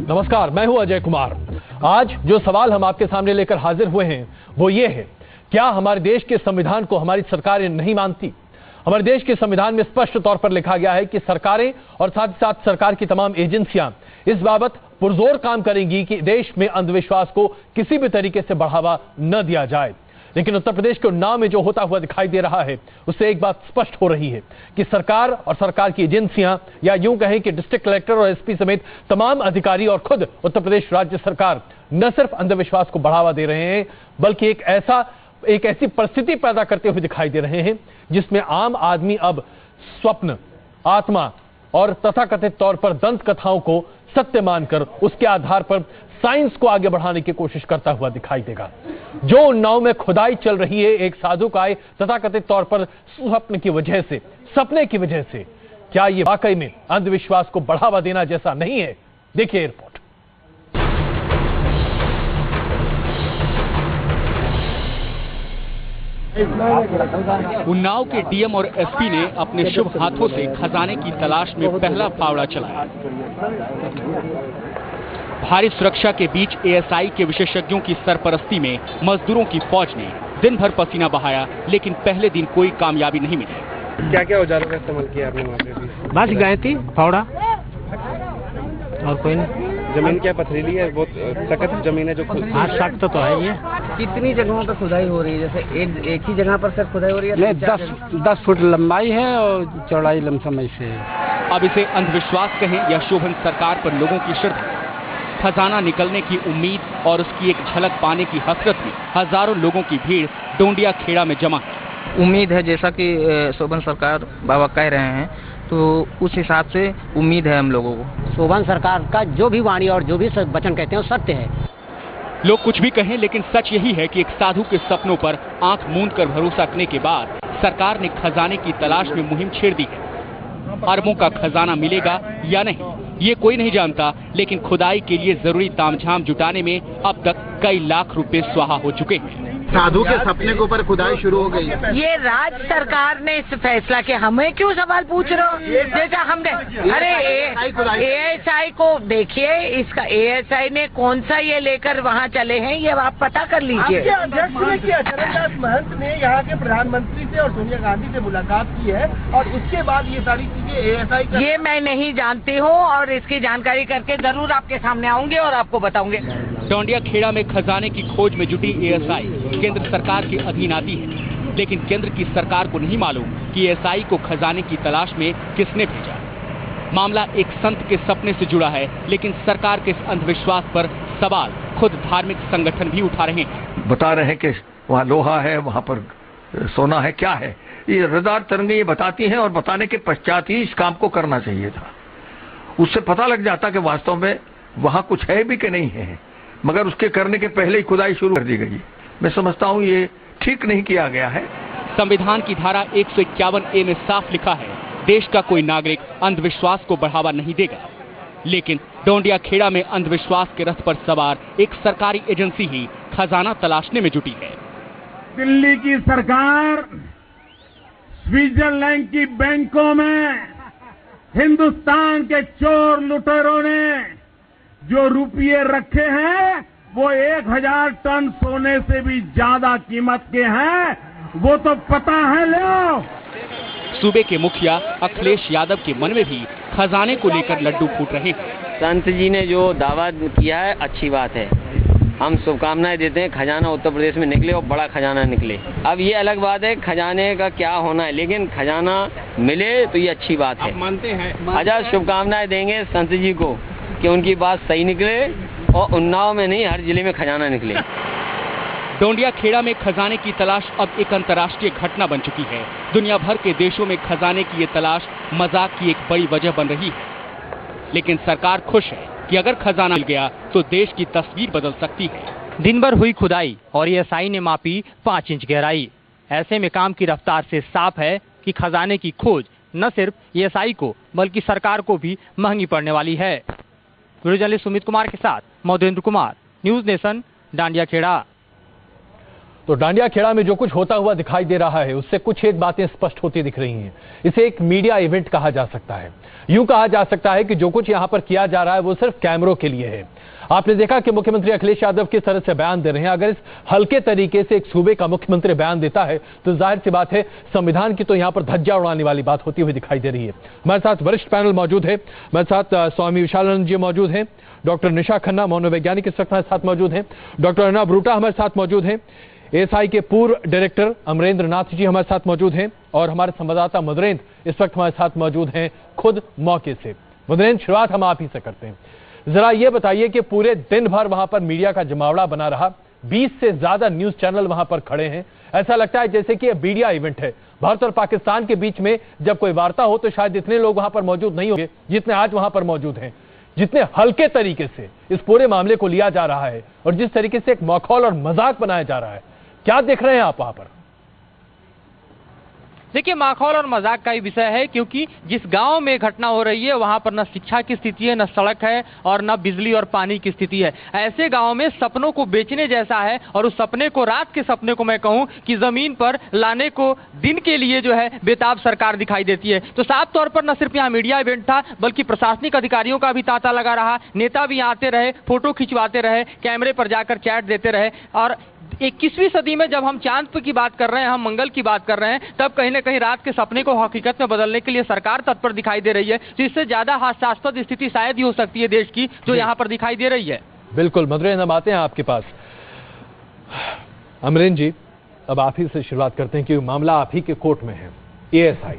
नमस्कार, मैं हूं अजय कुमार। आज जो सवाल हम आपके सामने लेकर हाजिर हुए हैं वो ये है, क्या हमारे देश के संविधान को हमारी सरकारें नहीं मानती? हमारे देश के संविधान में स्पष्ट तौर पर लिखा गया है कि सरकारें और साथ ही साथ सरकार की तमाम एजेंसियां इस बाबत पुरजोर काम करेंगी कि देश में अंधविश्वास को किसी भी तरीके से बढ़ावा न दिया जाए। लेकिन उत्तर प्रदेश के उन्नाव में जो होता हुआ दिखाई दे रहा है उससे एक बात स्पष्ट हो रही है कि सरकार और सरकार की एजेंसियां, या यूं कहें कि डिस्ट्रिक्ट कलेक्टर और एसपी समेत तमाम अधिकारी और खुद उत्तर प्रदेश राज्य सरकार न सिर्फ अंधविश्वास को बढ़ावा दे रहे हैं बल्कि एक ऐसी परिस्थिति पैदा करते हुए दिखाई दे रहे हैं जिसमें आम आदमी अब स्वप्न, आत्मा और तथाकथित तौर पर दंत कथाओं को सत्य मानकर उसके आधार पर साइंस को आगे बढ़ाने की कोशिश करता हुआ दिखाई देगा। जो उन्नाव में खुदाई चल रही है एक साधु काय तथाकथित तौर पर स्वप्न की वजह से, सपने की वजह से, क्या ये वाकई में अंधविश्वास को बढ़ावा देना जैसा नहीं है? देखिए रिपोर्ट। उन्नाव के डीएम और एसपी ने अपने शुभ हाथों से खजाने की तलाश में पहला फावड़ा चलाया। भारी सुरक्षा के बीच एएसआई के विशेषज्ञों की सरपरस्ती में मजदूरों की फौज ने दिन भर पसीना बहाया, लेकिन पहले दिन कोई कामयाबी नहीं मिली। क्या क्या औजारों का इस्तेमाल किया आपने वहाँ पे? बस गए थी फावड़ा और कोई नहीं। जमीन क्या पथरीली है? बहुत सख्त जमीन है जो हाँ, सख्त तो है ये। कितनी जगहों पर खुदाई हो रही है? जैसे एक ही जगह पर सिर्फ खुदाई हो रही है? नहीं, 10 फुट लंबाई है और चौड़ाई लमसम ऐसे है। अब इसे अंधविश्वास कहें या शोभन सरकार पर लोगों की श्रद्धा, खजाना निकलने की उम्मीद और उसकी एक झलक पाने की हसरत में हजारों लोगों की भीड़ डोंडिया खेड़ा में जमा है। उम्मीद है, जैसा कि शोभन सरकार बाबा कह रहे हैं, तो उस हिसाब से उम्मीद है हम लोगों को। शोभन सरकार का जो भी वाणी और जो भी वचन कहते हैं वो सत्य है। लोग कुछ भी कहें, लेकिन सच यही है कि एक साधु के सपनों पर आंख मूंद कर भरोसा करने के बाद सरकार ने खजाने की तलाश में मुहिम छेड़ दी है। अरबों का खजाना मिलेगा या नहीं ये कोई नहीं जानता, लेकिन खुदाई के लिए जरूरी तामझाम जुटाने में अब तक कई लाख रुपए स्वाहा हो चुके हैं। साधु के सपने के ऊपर खुदाई शुरू हो गई। ये राज्य सरकार ने इस फैसला के, हमें क्यों सवाल पूछ रहे हो? जैसा हमने, अरे एएसआई को देखिए, इसका एएसआई ने कौन सा ये लेकर वहाँ चले हैं ये आप पता कर लीजिए। अध्यक्ष ने किया, चरणदास महंत ने यहाँ के प्रधानमंत्री से और सोनिया गांधी से मुलाकात की है और उसके बाद ये सारी चीजें एएसआई ये मैं नहीं जानती हूँ और इसकी जानकारी करके जरूर आपके सामने आऊंगे और आपको बताऊंगे। डोंडिया खेड़ा में खजाने की खोज में जुटी एएसआई केंद्र सरकार के अधीन आती है, लेकिन केंद्र की सरकार को नहीं मालूम कि एएसआई को खजाने की तलाश में किसने भेजा। मामला एक संत के सपने से जुड़ा है, लेकिन सरकार के इस अंधविश्वास पर सवाल खुद धार्मिक संगठन भी उठा रहे हैं। बता रहे हैं कि वहाँ लोहा है, वहाँ पर सोना है, क्या है? ये रडार तरंगें ये बताती हैं और बताने के पश्चात ही इस काम को करना चाहिए था। उससे पता लग जाता कि वास्तव में वहाँ कुछ है भी कि नहीं है, मगर उसके करने के पहले ही खुदाई शुरू कर दी गई। मैं समझता हूँ ये ठीक नहीं किया गया है। संविधान की धारा 151A में साफ लिखा है, देश का कोई नागरिक अंधविश्वास को बढ़ावा नहीं देगा। लेकिन डोंडिया खेड़ा में अंधविश्वास के रथ पर सवार एक सरकारी एजेंसी ही खजाना तलाशने में जुटी है। दिल्ली की सरकार स्विट्जरलैंड की बैंकों में हिंदुस्तान के चोर लुटेरों ने जो रुपये रखे हैं वो 1000 टन सोने से भी ज्यादा कीमत के हैं, वो तो पता है। लो सूबे के मुखिया अखिलेश यादव के मन में भी खजाने को लेकर लड्डू फूट रहे हैं। संत जी ने जो दावा किया है अच्छी बात है, हम शुभकामनाएं देते हैं खजाना उत्तर प्रदेश में निकले और बड़ा खजाना निकले। अब ये अलग बात है खजाने का क्या होना है, लेकिन खजाना मिले तो ये अच्छी बात है। मानते हैं? अच्छा, शुभकामनाएं देंगे संत जी को कि उनकी बात सही निकले और उन्नाव में नहीं हर जिले में खजाना निकले। डोंडिया खेड़ा में खजाने की तलाश अब एक अंतर्राष्ट्रीय घटना बन चुकी है। दुनिया भर के देशों में खजाने की ये तलाश मजाक की एक बड़ी वजह बन रही है। लेकिन सरकार खुश है कि अगर खजाना मिल गया तो देश की तस्वीर बदल सकती है। दिन भर हुई खुदाई और एएसआई ने मापी 5 इंच गहराई। ऐसे में काम की रफ्तार से साफ है कि खजाने की खोज न सिर्फ एएसआई को बल्कि सरकार को भी महंगी पड़ने वाली है। वीडियो जर्नलिस्ट सुमित कुमार के साथ मधुरेंद्र कुमार, न्यूज नेशन, डांडिया खेड़ा। तो डांडिया खेड़ा में जो कुछ होता हुआ दिखाई दे रहा है उससे कुछ एक बातें स्पष्ट होती दिख रही हैं। इसे एक मीडिया इवेंट कहा जा सकता है। यूं कहा जा सकता है कि जो कुछ यहां पर किया जा रहा है वो सिर्फ कैमरों के लिए है। आपने देखा कि मुख्यमंत्री अखिलेश यादव किस तरह से बयान दे रहे हैं। अगर इस हल्के तरीके से एक सूबे का मुख्यमंत्री बयान देता है तो जाहिर सी बात है संविधान की तो यहां पर धज्जियां उड़ाने वाली बात होती हुई दिखाई दे रही है। हमारे साथ वरिष्ठ पैनल मौजूद है। हमारे साथ स्वामी विशालानंद जी मौजूद हैं, डॉक्टर निशा खन्ना मनोवैज्ञानिक इस वक्त हमारे साथ मौजूद हैं, डॉक्टर अर्नब रूटा हमारे साथ मौजूद हैं, एएसआई के पूर्व डायरेक्टर अमरेंद्र नाथ जी हमारे साथ मौजूद हैं और हमारे संवाददाता मधुरेंद्र इस वक्त हमारे साथ मौजूद हैं खुद मौके से। मधुरेंद्र, शुरुआत हम आप ही से करते हैं। जरा ये बताइए कि पूरे दिन भर वहां पर मीडिया का जमावड़ा बना रहा, 20 से ज्यादा न्यूज चैनल वहां पर खड़े हैं। ऐसा लगता है जैसे कि यह मीडिया इवेंट है। भारत और पाकिस्तान के बीच में जब कोई वार्ता हो तो शायद इतने लोग वहां पर मौजूद नहीं होंगे जितने आज वहां पर मौजूद हैं। जितने हल्के तरीके से इस पूरे मामले को लिया जा रहा है और जिस तरीके से एक मखौल और मजाक बनाया जा रहा है, क्या देख रहे हैं आप वहां पर? देखिए, माहौल और मजाक का ही विषय है, क्योंकि जिस गांव में घटना हो रही है वहां पर न शिक्षा की स्थिति है, न सड़क है और न बिजली और पानी की स्थिति है। ऐसे गांव में सपनों को बेचने जैसा है और उस सपने को, रात के सपने को मैं कहूं कि जमीन पर लाने को दिन के लिए जो है बेताब सरकार दिखाई देती है। तो साफ तौर पर न सिर्फ यहाँ मीडिया इवेंट था बल्कि प्रशासनिक अधिकारियों का भी तांता लगा रहा। नेता भी आते रहे, फोटो खिंचवाते रहे, कैमरे पर जाकर चैट देते रहे। और 21वीं सदी में जब हम चांद की बात कर रहे हैं, हम मंगल की बात कर रहे हैं, तब कहीं ना कहीं रात के सपने को हकीकत में बदलने के लिए सरकार तत्पर दिखाई दे रही है। तो इससे ज्यादा हास्यास्पद स्थिति शायद ही हो सकती है देश की जो यहाँ पर दिखाई दे रही है। बिल्कुल मधुरेंद्र, हम आते हैं आपके पास। अमरेंद्र जी, अब आप ही से शुरुआत करते हैं क्योंकि मामला आप ही के कोर्ट में है। एएसआई,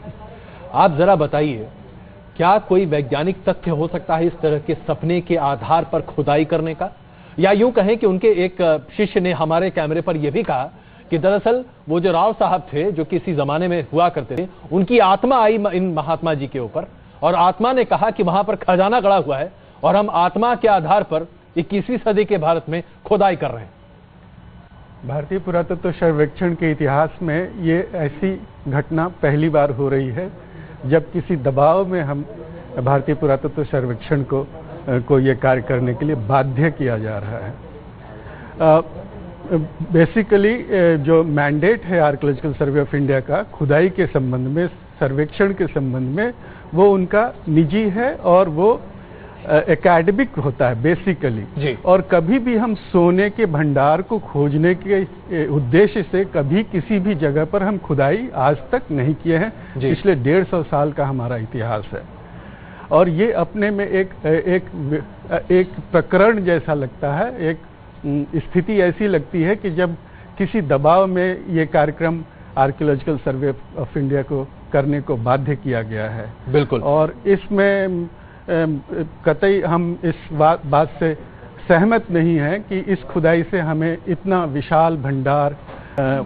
आप जरा बताइए, क्या कोई वैज्ञानिक तथ्य हो सकता है इस तरह के सपने के आधार पर खुदाई करने का? या यूं कहें कि उनके एक शिष्य ने हमारे कैमरे पर यह भी कहा कि दरअसल वो जो राव साहब थे जो किसी जमाने में हुआ करते थे, उनकी आत्मा आई इन महात्मा जी के ऊपर और आत्मा ने कहा कि वहां पर खजाना गड़ा हुआ है और हम आत्मा के आधार पर 21वीं सदी के भारत में खुदाई कर रहे हैं। भारतीय पुरातत्व सर्वेक्षण के इतिहास में ये ऐसी घटना पहली बार हो रही है जब किसी दबाव में हम भारतीय पुरातत्व सर्वेक्षण को ये कार्य करने के लिए बाध्य किया जा रहा है। बेसिकली जो मैंडेट है आर्कियोलॉजिकल सर्वे ऑफ इंडिया का खुदाई के संबंध में, सर्वेक्षण के संबंध में, वो उनका निजी है और वो एकेडमिक होता है बेसिकली। और कभी भी हम सोने के भंडार को खोजने के उद्देश्य से कभी किसी भी जगह पर हम खुदाई आज तक नहीं किए हैं। पिछले 150 साल का हमारा इतिहास है और ये अपने में एक प्रकरण जैसा लगता है, एक स्थिति ऐसी लगती है कि जब किसी दबाव में ये कार्यक्रम आर्कियोलॉजिकल सर्वे ऑफ इंडिया को करने को बाध्य किया गया है। बिल्कुल। और इसमें कतई हम इस बात से सहमत नहीं हैं कि इस खुदाई से हमें इतना विशाल भंडार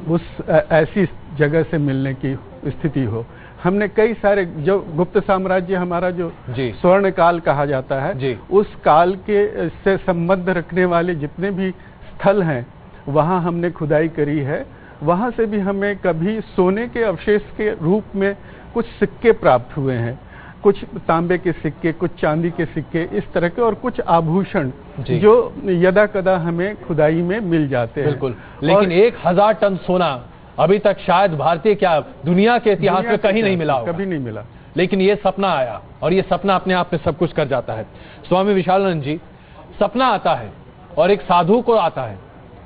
उस ऐसी जगह से मिलने की स्थिति हो। हमने कई सारे, जो गुप्त साम्राज्य हमारा जो स्वर्ण काल कहा जाता है, उस काल के से संबंध रखने वाले जितने भी स्थल हैं वहां हमने खुदाई करी है। वहां से भी हमें कभी सोने के अवशेष के रूप में कुछ सिक्के प्राप्त हुए हैं, कुछ तांबे के सिक्के, कुछ चांदी के सिक्के, इस तरह के, और कुछ आभूषण जो यदा कदा हमें खुदाई में मिल जाते हैं। बिल्कुल। लेकिन 1000 टन सोना अभी तक शायद भारतीय, क्या दुनिया के इतिहास में कहीं नहीं मिला होगा। कभी नहीं मिला। लेकिन ये सपना आया और ये सपना अपने आप में सब कुछ कर जाता है। स्वामी विशालानंद जी, सपना आता है और एक साधु को आता है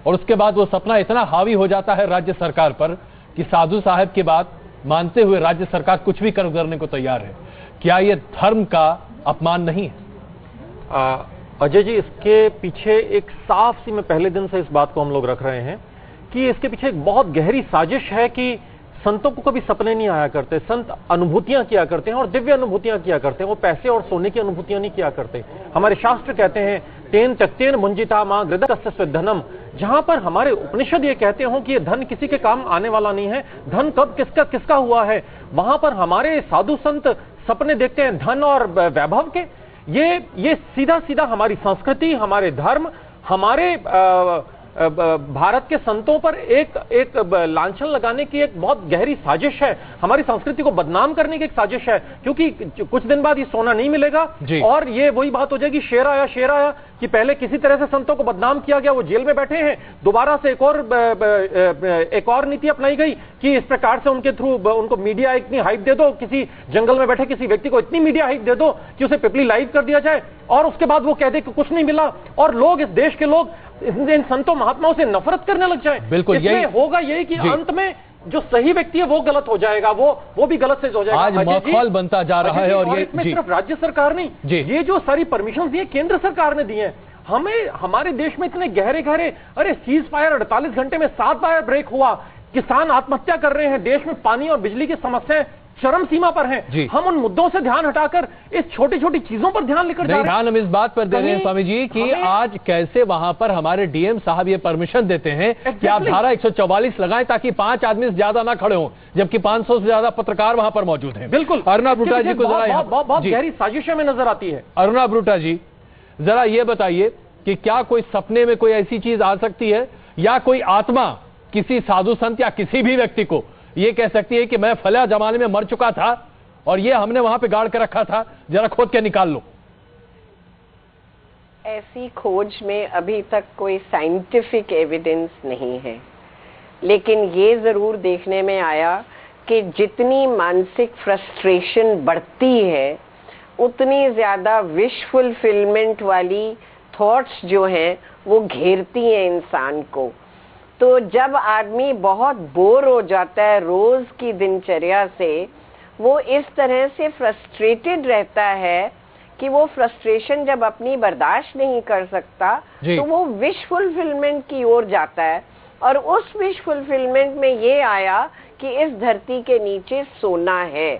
और उसके बाद वो सपना इतना हावी हो जाता है राज्य सरकार पर कि साधु साहब की बात मानते हुए राज्य सरकार कुछ भी करने को तैयार है। क्या ये धर्म का अपमान नहीं है? अजय जी, इसके पीछे एक साफ सी, मैं पहले दिन से इस बात को हम लोग रख रहे हैं कि इसके पीछे एक बहुत गहरी साजिश है कि संतों को कभी सपने नहीं आया करते। संत अनुभूतियां किया करते हैं और दिव्य अनुभूतियां किया करते हैं, वो पैसे और सोने की अनुभूतियां नहीं किया करते। हमारे शास्त्र कहते हैं तेन त्यक्तेन भुंजिता मां गृधस्य धनम, जहां पर हमारे उपनिषद ये कहते हो कि ये धन किसी के काम आने वाला नहीं है, धन कब किसका हुआ है, वहां पर हमारे साधु संत सपने देखते हैं धन और वैभव के। ये सीधा सीधा हमारी संस्कृति, हमारे धर्म, हमारे भारत के संतों पर एक लांछन लगाने की एक बहुत गहरी साजिश है, हमारी संस्कृति को बदनाम करने की एक साजिश है, क्योंकि कुछ दिन बाद ये सोना नहीं मिलेगा और ये वही बात हो जाएगी, शेर आया कि पहले किसी तरह से संतों को बदनाम किया गया, वो जेल में बैठे हैं, दोबारा से एक और नीति अपनाई गई कि इस प्रकार से उनके थ्रू उनको मीडिया इतनी हाइप दे दो, किसी जंगल में बैठे किसी व्यक्ति को इतनी मीडिया हाइप दे दो कि उसे पिपली लाइव कर दिया जाए और उसके बाद वो कह दे कि कुछ नहीं मिला और लोग, इस देश के लोग इन संतों महात्माओं से नफरत करने लग जाए। बिल्कुल यही होगा, यही कि अंत में जो सही व्यक्ति है वो गलत हो जाएगा, वो भी गलत से हो जाएगा। आज माहौल बनता जा रहा है और ये इसमें सिर्फ राज्य सरकार नहीं, ये जो सारी परमिशन दी है केंद्र सरकार ने दी है। हमें हमारे देश में इतने गहरे अरे सीज फायर 48 घंटे में 7 बार ब्रेक हुआ, किसान आत्महत्या कर रहे हैं, देश में पानी और बिजली की समस्याएं चरम सीमा पर हैं। हम उन मुद्दों से ध्यान हटाकर इस छोटी छोटी चीजों पर ध्यान लेकर जा रहे हैं। ध्यान हम इस बात पर दे रहे हैं स्वामी जी कि आज कैसे वहां पर हमारे डीएम साहब ये परमिशन देते हैं कि आप धारा 144 लगाएं ताकि 5 आदमी से ज्यादा ना खड़े हों, जबकि 500 से ज्यादा पत्रकार वहां पर मौजूद हैं। बिल्कुल, अरुणा ब्रूटा जी को जरा बहुत गहरी साजिश में नजर आती है। अरुणा ब्रूटा जी, जरा ये बताइए कि क्या कोई सपने में कोई ऐसी चीज आ सकती है या कोई आत्मा किसी साधु संत या किसी भी व्यक्ति को ये कह सकती है कि मैं फला जमाने में मर चुका था और ये हमने वहां पे गाड़ के रखा था, जरा खोद के निकाल लो? ऐसी खोज में अभी तक कोई साइंटिफिक एविडेंस नहीं है, लेकिन ये जरूर देखने में आया कि जितनी मानसिक फ्रस्ट्रेशन बढ़ती है उतनी ज्यादा विश फुलफिलमेंट वाली थॉट्स जो हैं वो घेरती हैं इंसान को। तो जब आदमी बहुत बोर हो जाता है रोज की दिनचर्या से, वो इस तरह से फ्रस्ट्रेटेड रहता है कि वो फ्रस्ट्रेशन जब अपनी बर्दाश्त नहीं कर सकता तो वो विश फुलफिलमेंट की ओर जाता है। और उस विश फुलफिलमेंट में ये आया कि इस धरती के नीचे सोना है।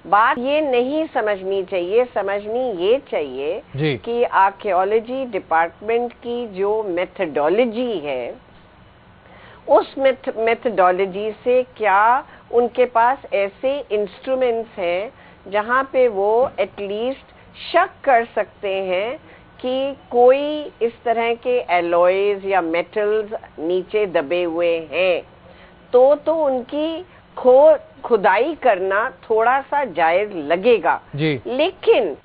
बात ये नहीं समझनी चाहिए, समझनी ये चाहिए कि आर्कियोलॉजी डिपार्टमेंट की जो मेथडोलॉजी है उस मेथडोलॉजी से क्या उनके पास ऐसे इंस्ट्रूमेंट्स हैं जहां पे वो एटलीस्ट शक कर सकते हैं कि कोई इस तरह के एलॉयज या मेटल्स नीचे दबे हुए हैं, तो उनकी खुदाई करना थोड़ा सा जायज लगेगा। लेकिन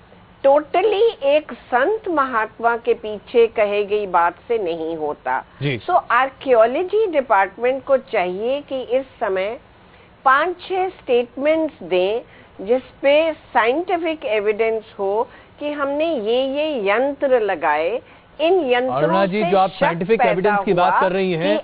टोटली एक संत महात्मा के पीछे कही गई बात से नहीं होता। सो आर्कियोलॉजी डिपार्टमेंट को चाहिए कि इस समय 5-6 स्टेटमेंट्स दें जिसपे साइंटिफिक एविडेंस हो कि हमने ये यंत्र लगाए, इन यंत्रों से जो आप साइंटिफिक एविडेंस की बात कर रही हैं,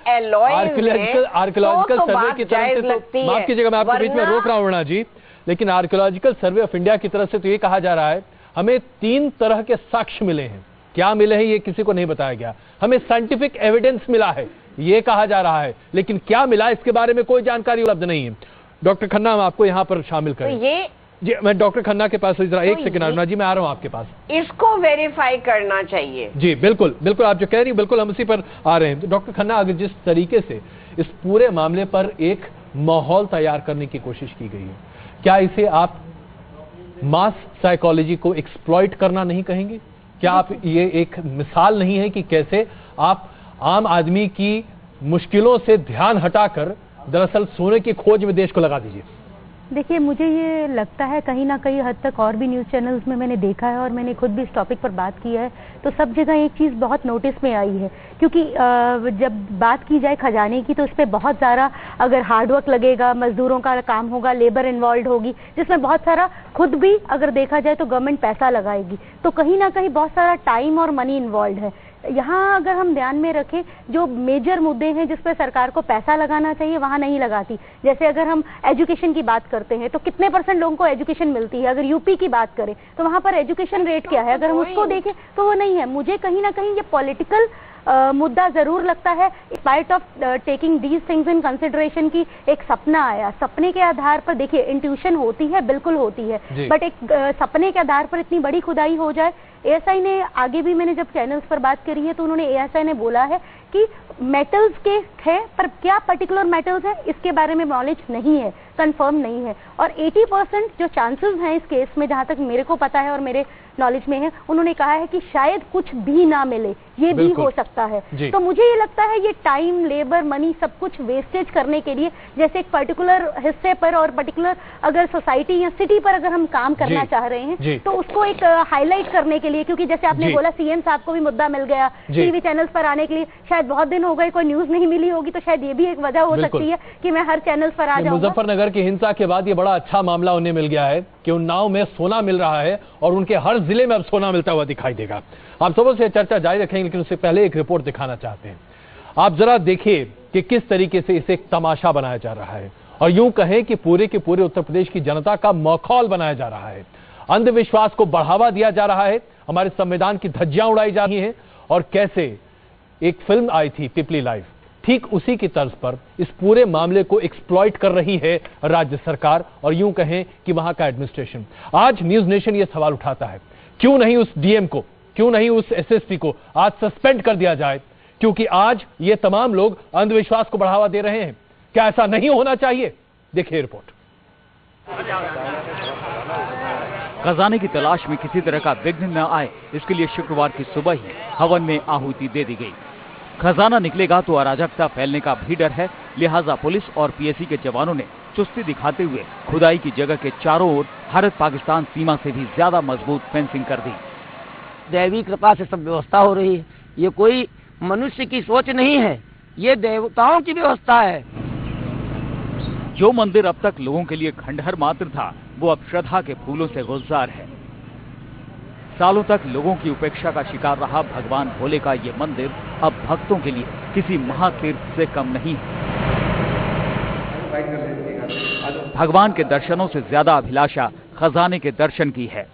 आर्कियोलॉजिकल सर्वे की तरफ से, माफ कीजिएगा मैं आपको बीच में रोक रहा हूं अरुणा जी, लेकिन आर्कियोलॉजिकल सर्वे ऑफ इंडिया की तरफ से तो ये कहा जा रहा है हमें 3 तरह के साक्ष्य मिले हैं। क्या मिले हैं ये किसी को नहीं बताया गया। हमें साइंटिफिक एविडेंस मिला है ये कहा जा रहा है, लेकिन क्या मिला इसके बारे में कोई जानकारी उपलब्ध नहीं है। डॉक्टर खन्ना, हम आपको यहाँ पर शामिल करें। जी, मैं डॉक्टर खन्ना के पास जरा एक सेकंड अरुणा जी, मैं आ रहा हूँ आपके पास। इसको वेरीफाई करना चाहिए। जी बिल्कुल बिल्कुल, आप जो कह रही हैं बिल्कुल हम उसी पर आ रहे हैं। तो डॉक्टर खन्ना, अगर जिस तरीके से इस पूरे मामले पर एक माहौल तैयार करने की कोशिश की गई है, क्या इसे आप मास साइकोलॉजी को एक्सप्लॉइट करना नहीं कहेंगे? क्या आप ये एक मिसाल नहीं है कि कैसे आप आम आदमी की मुश्किलों से ध्यान हटाकर दरअसल सोने की खोज में देश को लगा दीजिए? देखिए, मुझे ये लगता है कहीं ना कहीं हद तक और भी न्यूज़ चैनल्स में मैंने देखा है और मैंने खुद भी इस टॉपिक पर बात की है, तो सब जगह एक चीज़ बहुत नोटिस में आई है, क्योंकि जब बात की जाए खजाने की तो इस पर बहुत सारा अगर हार्डवर्क लगेगा, मजदूरों का काम होगा, लेबर इन्वॉल्व होगी, जिसमें बहुत सारा खुद भी अगर देखा जाए तो गवर्नमेंट पैसा लगाएगी, तो कहीं ना कहीं बहुत सारा टाइम और मनी इन्वॉल्व है। यहाँ अगर हम ध्यान में रखें जो मेजर मुद्दे हैं जिस पर सरकार को पैसा लगाना चाहिए वहाँ नहीं लगाती। जैसे अगर हम एजुकेशन की बात करते हैं तो कितने % लोगों को एजुकेशन मिलती है, अगर यूपी की बात करें तो वहाँ पर एजुकेशन रेट क्या है, अगर हम उसको देखें तो वो नहीं है। मुझे कहीं ना कहीं ये पॉलिटिकल मुद्दा जरूर लगता है, spite of taking these things in consideration की एक सपना आया, सपने के आधार पर देखिए इंट्यूशन होती है, बिल्कुल होती है, बट एक सपने के आधार पर इतनी बड़ी खुदाई हो जाए। एएसआई ने आगे भी, मैंने जब चैनल्स पर बात करी है तो उन्होंने एएसआई ने बोला है कि मेटल्स के है, पर क्या पर्टिकुलर मेटल्स है इसके बारे में नॉलेज नहीं है, कंफर्म नहीं है। और 80% जो चांसेस हैं इस केस में, जहां तक मेरे को पता है और मेरे नॉलेज में है, उन्होंने कहा है कि शायद कुछ भी ना मिले, ये भी हो सकता है। तो मुझे ये लगता है ये टाइम, लेबर, मनी सब कुछ वेस्टेज करने के लिए, जैसे एक पर्टिकुलर हिस्से पर और पर्टिकुलर अगर सोसाइटी या सिटी पर अगर हम काम करना चाह रहे हैं तो उसको एक हाईलाइट करने के लिए, क्योंकि जैसे आपने बोला सीएम साहब को भी मुद्दा मिल गया टीवी चैनल्स पर आने के लिए, शायद बहुत दिन हो गए कोई न्यूज नहीं मिली होगी, तो शायद ये भी एक वजह हो सकती है कि मैं हर चैनल पर आ जाऊंगा। मुजफ्फरनगर की हिंसा के बाद ये बड़ा अच्छा मामला उन्हें मिल गया है कि उन्नाव में सोना मिल रहा है और उनके हर जिले में अब सोना मिलता हुआ दिखाई देगा। आप सबों से चर्चा जारी रखेंगे, लेकिन उससे पहले एक रिपोर्ट दिखाना चाहते हैं। आप जरा देखिए कि किस तरीके से इसे एक तमाशा बनाया जा रहा है और यूं कहें कि पूरे के पूरे उत्तर प्रदेश की जनता का मखौल बनाया जा रहा है। अंधविश्वास को बढ़ावा दिया जा रहा है, हमारे संविधान की धज्जियां उड़ाई जा रही हैं और कैसे एक फिल्म आई थी पिपली लाइव, ठीक उसी की तर्ज पर इस पूरे मामले को एक्सप्लॉइट कर रही है राज्य सरकार और यूं कहें कि वहां का एडमिनिस्ट्रेशन। आज न्यूज नेशन ये सवाल उठाता है, क्यों नहीं उस डीएम को, क्यों नहीं उस एसएसपी को आज सस्पेंड कर दिया जाए, क्योंकि आज ये तमाम लोग अंधविश्वास को बढ़ावा दे रहे हैं। क्या ऐसा नहीं होना चाहिए? देखिए रिपोर्ट। खजाने की तलाश में किसी तरह का विघ्न न आए, इसके लिए शुक्रवार की सुबह ही हवन में आहुति दे दी गई। खजाना निकलेगा तो अराजकता फैलने का भी डर है, लिहाजा पुलिस और पीएसी के जवानों ने चुस्ती दिखाते हुए खुदाई की जगह के चारों ओर भारत पाकिस्तान सीमा से भी ज्यादा मजबूत फेंसिंग कर दी। दैवी कृपा से सब व्यवस्था हो रही है, ये कोई मनुष्य की सोच नहीं है, ये देवताओं की व्यवस्था है। जो मंदिर अब तक लोगों के लिए खंडहर मात्र था, वो अब श्रद्धा के फूलों से गुलजार है। सालों तक लोगों की उपेक्षा का शिकार रहा भगवान भोले का ये मंदिर अब भक्तों के लिए किसी महातीर्थ से कम नहीं है। भगवान के दर्शनों से ज्यादा अभिलाषा खजाने के दर्शन की है।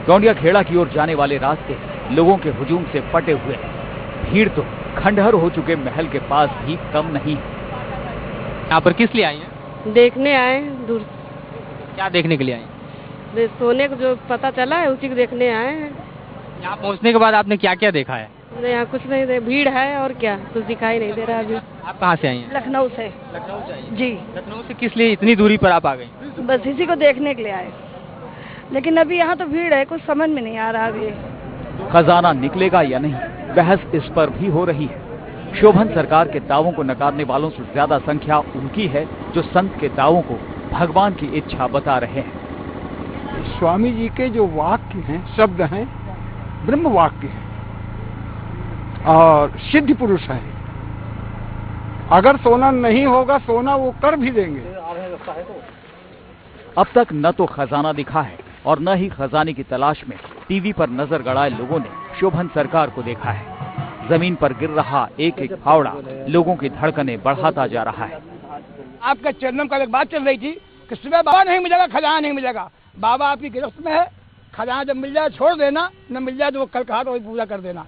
गोंडिया खेड़ा की ओर जाने वाले रास्ते लोगों के हुजूम से पटे हुए हैं। भीड़ तो खंडहर हो चुके महल के पास भी कम नहीं है। यहाँ पर किस लिए आई हैं? देखने आए दूर। क्या देखने के लिए आई? सोने को जो पता चला है उसी को देखने आए हैं। यहाँ पहुँचने के बाद आपने क्या क्या देखा है? यहाँ कुछ नहीं, भीड़ है और क्या, कुछ दिखाई नहीं दे रहा अभी। आप कहाँ से आई हैं? लखनऊ से। लखनऊ से आई? जी। लखनऊ से किस लिए इतनी दूरी पर आप आ गई? बस इसी को देखने के लिए आए, लेकिन अभी यहाँ तो भीड़ है, कुछ समझ में नहीं आ रहा अभी। खजाना निकलेगा या नहीं, बहस इस पर भी हो रही है। शोभन सरकार के दावों को नकारने वालों से ज्यादा संख्या उनकी है जो संत के दावों को भगवान की इच्छा बता रहे हैं। स्वामी जी के जो वाक्य हैं, शब्द हैं, ब्रह्म वाक्य हैं और सिद्ध पुरुष है। अगर सोना नहीं होगा, सोना वो कर भी देंगे। अब तक न तो खजाना दिखा है और न ही खजाने की तलाश में टीवी पर नजर गड़ाए लोगों ने शोभन सरकार को देखा है। जमीन पर गिर रहा एक एक फावड़ा लोगों की धड़कनें बढ़ाता जा रहा है। आपका चरणों का एक बात चल रही थी कि सुबह बाबा नहीं मिलेगा, खजाना नहीं मिलेगा। बाबा आपकी गिरफ्त में है, खजाना जब मिल जाए छोड़ देना, न मिल जाए तो वो कल कहा तो वही पूजा कर देना।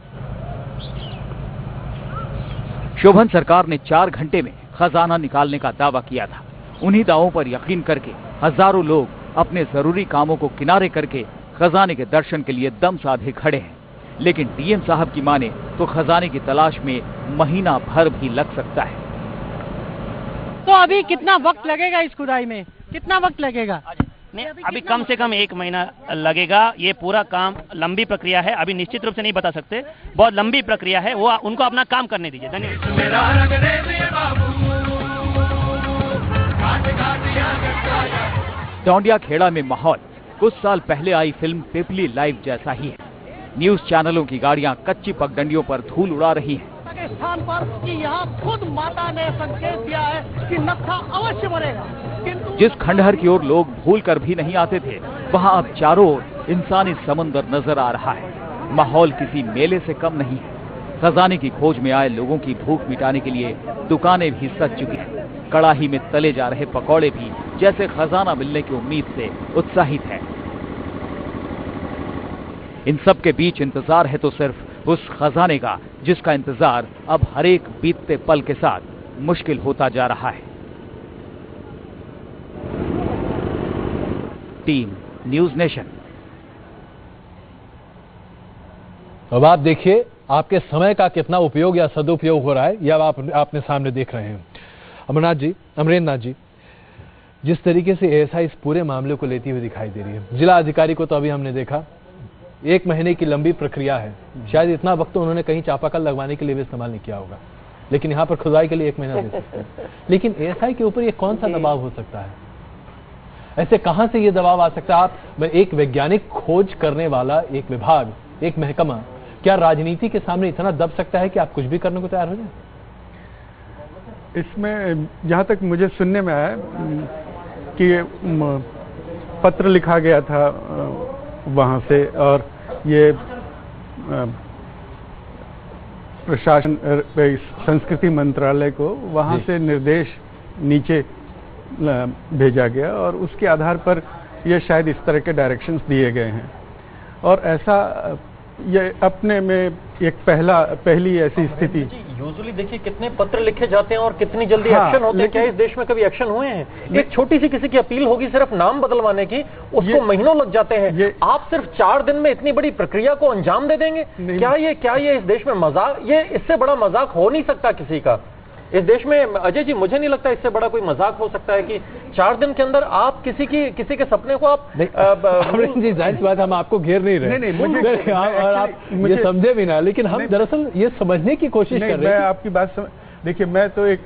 शोभन सरकार ने 4 घंटे में खजाना निकालने का दावा किया था। उन्हीं दावों पर यकीन करके हजारों लोग अपने जरूरी कामों को किनारे करके खजाने के दर्शन के लिए दम साधे खड़े हैं। लेकिन डीएम साहब की माने तो खजाने की तलाश में महीना भर भी लग सकता है। तो अभी कितना वक्त लगेगा इस खुदाई में? कितना वक्त लगेगा? नहीं, अभी कम से कम 1 महीना लगेगा। ये पूरा काम लंबी प्रक्रिया है, अभी निश्चित रूप से नहीं बता सकते, बहुत लंबी प्रक्रिया है। वो उनको अपना काम करने दीजिए। धन्यवाद। गोंडिया खेड़ा में माहौल कुछ साल पहले आई फिल्म पिपली लाइव जैसा ही है। न्यूज चैनलों की गाड़ियां कच्ची पगडंडियों पर धूल उड़ा रही हैं। पाकिस्तान पर कि यहाँ खुद माता ने संकेत दिया है कि नत्था अवश्य मरेगा, किंतु जिस खंडहर की ओर लोग भूल कर भी नहीं आते थे, वहां अब चारों ओर इंसानी समंदर नजर आ रहा है। माहौल किसी मेले से कम नहीं है। खजाने की खोज में आए लोगों की भूख मिटाने के लिए दुकानें भी सज चुकी हैं। कड़ाही में तले जा रहे पकौड़े भी जैसे खजाना मिलने की उम्मीद से उत्साहित है। इन सब के बीच इंतजार है तो सिर्फ उस खजाने का जिसका इंतजार अब हर एक बीतते पल के साथ मुश्किल होता जा रहा है। Team news nation. अब आप देखिए आपके समय का कितना उपयोग या सदुपयोग हो रहा है, यह आपने सामने देख रहे हैं। अमरेंद्र जी, जिस तरीके से एएसआई इस पूरे मामले को लेती हुई दिखाई दे रही है, जिला अधिकारी को तो अभी हमने देखा, 1 महीने की लंबी प्रक्रिया है, शायद इतना वक्त तो उन्होंने कहीं चापाकल लगवाने के लिए भी इस्तेमाल नहीं किया होगा, लेकिन यहाँ पर खुदाई के लिए 1 महीना दे सकते हैं। लेकिन एएसआई के ऊपर ये कौन सा दबाव हो सकता है? ऐसे कहां से ये दबाव आ सकता है? आप एक वैज्ञानिक खोज करने वाला एक विभाग, एक महकमा, क्या राजनीति के सामने इतना दब सकता है कि आप कुछ भी करने को तैयार हो जाए? इसमें जहां तक मुझे सुनने में आया कि पत्र लिखा गया था वहां से, और ये प्रशासन संस्कृति मंत्रालय को वहां से निर्देश नीचे भेजा गया और उसके आधार पर ये शायद इस तरह के डायरेक्शंस दिए गए हैं। और ऐसा ये अपने में एक पहली ऐसी स्थिति। यूजुअली देखिए कितने पत्र लिखे जाते हैं और कितनी जल्दी एक्शन होते हैं। क्या इस देश में कभी एक्शन हुए हैं? एक छोटी सी किसी की अपील होगी सिर्फ नाम बदलवाने की, उसको महीनों लग जाते हैं। आप सिर्फ 4 दिन में इतनी बड़ी प्रक्रिया को अंजाम दे देंगे? क्या ये इस देश में मजाक? ये इससे बड़ा मजाक हो नहीं सकता किसी का इस देश में। अजय जी, मुझे नहीं लगता इससे बड़ा कोई मजाक हो सकता है कि 4 दिन के अंदर आप किसी के सपने को आप जी जाहिर बात, हम आपको घेर नहीं रहे। नहीं, और आप मुझे समझे भी ना, लेकिन हम दरअसल ये समझने की कोशिश कर रहे हैं। मैं आपकी बात देखिए, मैं तो एक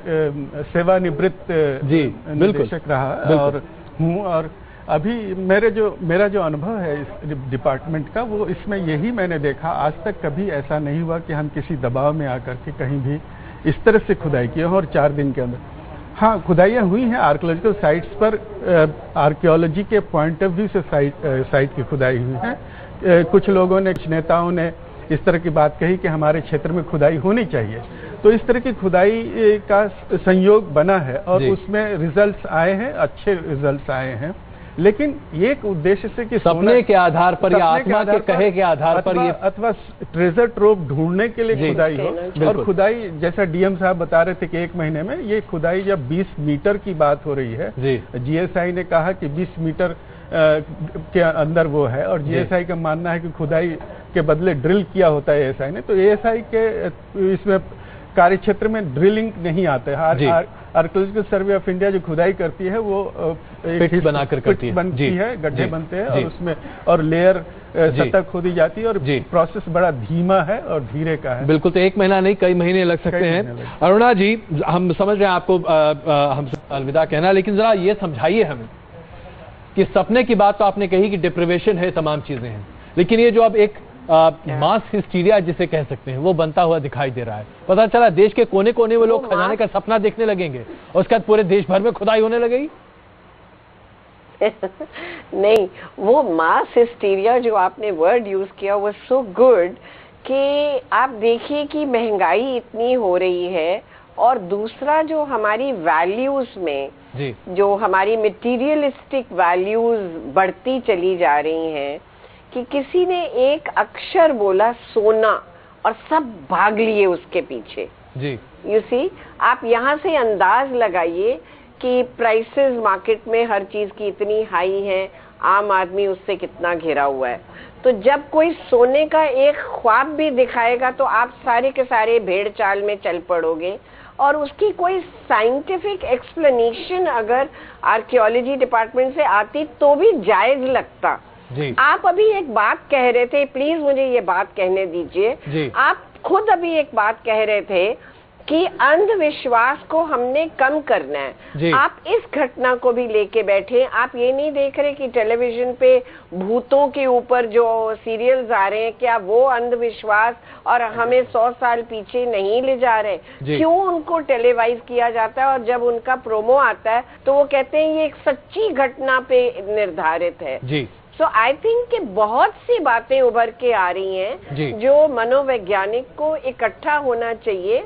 सेवानिवृत्त निदेशक रहा और हूँ, और अभी मेरा जो अनुभव है इस डिपार्टमेंट का, वो इसमें यही मैंने देखा, आज तक कभी ऐसा नहीं हुआ कि हम किसी दबाव में आकर के कहीं भी इस तरह से खुदाई की हो और 4 दिन के अंदर। हाँ, खुदाइयाँ हुई हैं आर्कियोलॉजिकल साइट्स पर, आर्कियोलॉजी के पॉइंट ऑफ व्यू से साइट की खुदाई हुई है। कुछ लोगों ने, कुछ नेताओं ने इस तरह की बात कही कि हमारे क्षेत्र में खुदाई होनी चाहिए, तो इस तरह की खुदाई का संयोग बना है और उसमें रिजल्ट्स आए हैं, अच्छे रिजल्ट्स आए हैं। लेकिन एक उद्देश्य से कि सपने के आधार पर या आत्मा के कहे के आधार पर ये अथवा ट्रेजर ट्रोव ढूंढने के लिए खुदाई हो। और खुदाई, जैसा डीएम साहब बता रहे थे कि 1 महीने में, ये खुदाई जब 20 मीटर की बात हो रही है, जीएसआई ने कहा कि 20 मीटर के अंदर वो है, और जीएसआई का मानना है कि खुदाई के बदले ड्रिल किया होता है एएसआई ने। तो एएसआई के इसमें कार्यक्षेत्र में ड्रिलिंग नहीं आता है। आर्कियोलॉजिकल सर्वे ऑफ इंडिया जो खुदाई करती है वो पिट बनाकर करती है, बनती है, गड्ढे बनते हैं और उसमें और लेयर सतह खोदी जाती है, और प्रोसेस बड़ा धीमा है और धीरे का है। बिल्कुल, तो 1 महीना नहीं, कई महीने लग सकते हैं। अरुणा जी, हम समझ रहे हैं आपको हम अलविदा कहना, लेकिन जरा ये समझाइए हमें कि सपने की बात तो आपने कही कि डिप्रिवेशन है, तमाम चीजें हैं, लेकिन ये जो अब एक मास हिस्टीरिया जिसे कह सकते हैं, वो बनता हुआ दिखाई दे रहा है। पता चला देश के कोने कोने में लोग खजाने का सपना देखने लगेंगे और उसके बाद पूरे देश भर में खुदाई होने लगेगी। नहीं, वो मास हिस्टीरिया जो आपने वर्ड यूज किया वो सो गुड कि आप देखिए कि महंगाई इतनी हो रही है, और दूसरा जो हमारी वैल्यूज में जो हमारी मटेरियलिस्टिक वैल्यूज बढ़ती चली जा रही हैं, कि किसी ने एक अक्षर बोला सोना और सब भाग लिए उसके पीछे। यू सी, आप यहाँ से अंदाज लगाइए कि प्राइसेस मार्केट में हर चीज की इतनी हाई है, आम आदमी उससे कितना घिरा हुआ है। तो जब कोई सोने का एक ख्वाब भी दिखाएगा तो आप सारे के सारे भेड़ चाल में चल पड़ोगे, और उसकी कोई साइंटिफिक एक्सप्लेनेशन अगर आर्कियोलॉजी डिपार्टमेंट से आती तो भी जायज लगता। आप अभी एक बात कह रहे थे, प्लीज मुझे ये बात कहने दीजिए। आप खुद अभी एक बात कह रहे थे कि अंधविश्वास को हमने कम करना है। आप इस घटना को भी लेके बैठे, आप ये नहीं देख रहे कि टेलीविजन पे भूतों के ऊपर जो सीरियल्स आ रहे हैं, क्या वो अंधविश्वास और हमें 100 साल पीछे नहीं ले जा रहे? क्यों उनको टेलीवाइज किया जाता है और जब उनका प्रोमो आता है तो वो कहते हैं ये एक सच्ची घटना पे निर्धारित है। सो आई थिंक कि बहुत सी बातें उभर के आ रही हैं जो मनोवैज्ञानिक को इकट्ठा होना चाहिए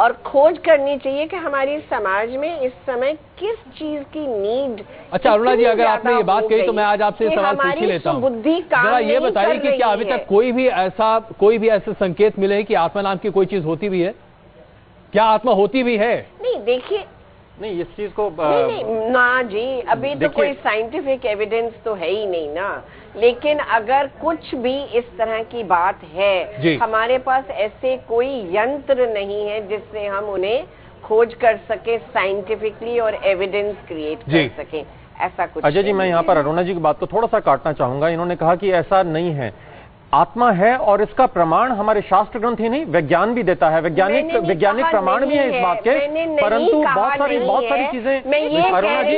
और खोज करनी चाहिए कि हमारी समाज में इस समय किस चीज की नीड। अच्छा अरुणा जी, अगर आपने ये बात कही तो मैं आज आपसे सवाल पूछ ही लेता हूँ। बुद्धि काम ये बताइए कि क्या अभी तक कोई भी ऐसे संकेत मिले हैं कि आत्मा नाम की कोई चीज होती भी है? क्या आत्मा होती भी है? नहीं, देखिए, नहीं इस चीज को नहीं ना जी, अभी तो कोई साइंटिफिक एविडेंस तो है ही नहीं ना। लेकिन अगर कुछ भी इस तरह की बात है, हमारे पास ऐसे कोई यंत्र नहीं है जिससे हम उन्हें खोज कर सके साइंटिफिकली और एविडेंस क्रिएट कर सके। ऐसा कुछ। अजय जी, मैं यहाँ पर अरुणा जी की बात को थोड़ा सा काटना चाहूंगा। इन्होंने कहा कि ऐसा नहीं है, आत्मा है, और इसका प्रमाण हमारे शास्त्र ग्रंथ ही नहीं, विज्ञान भी देता है, वैज्ञानिक प्रमाण भी है इस बात के। परंतु बहुत सारी चीजें अरुणा जी,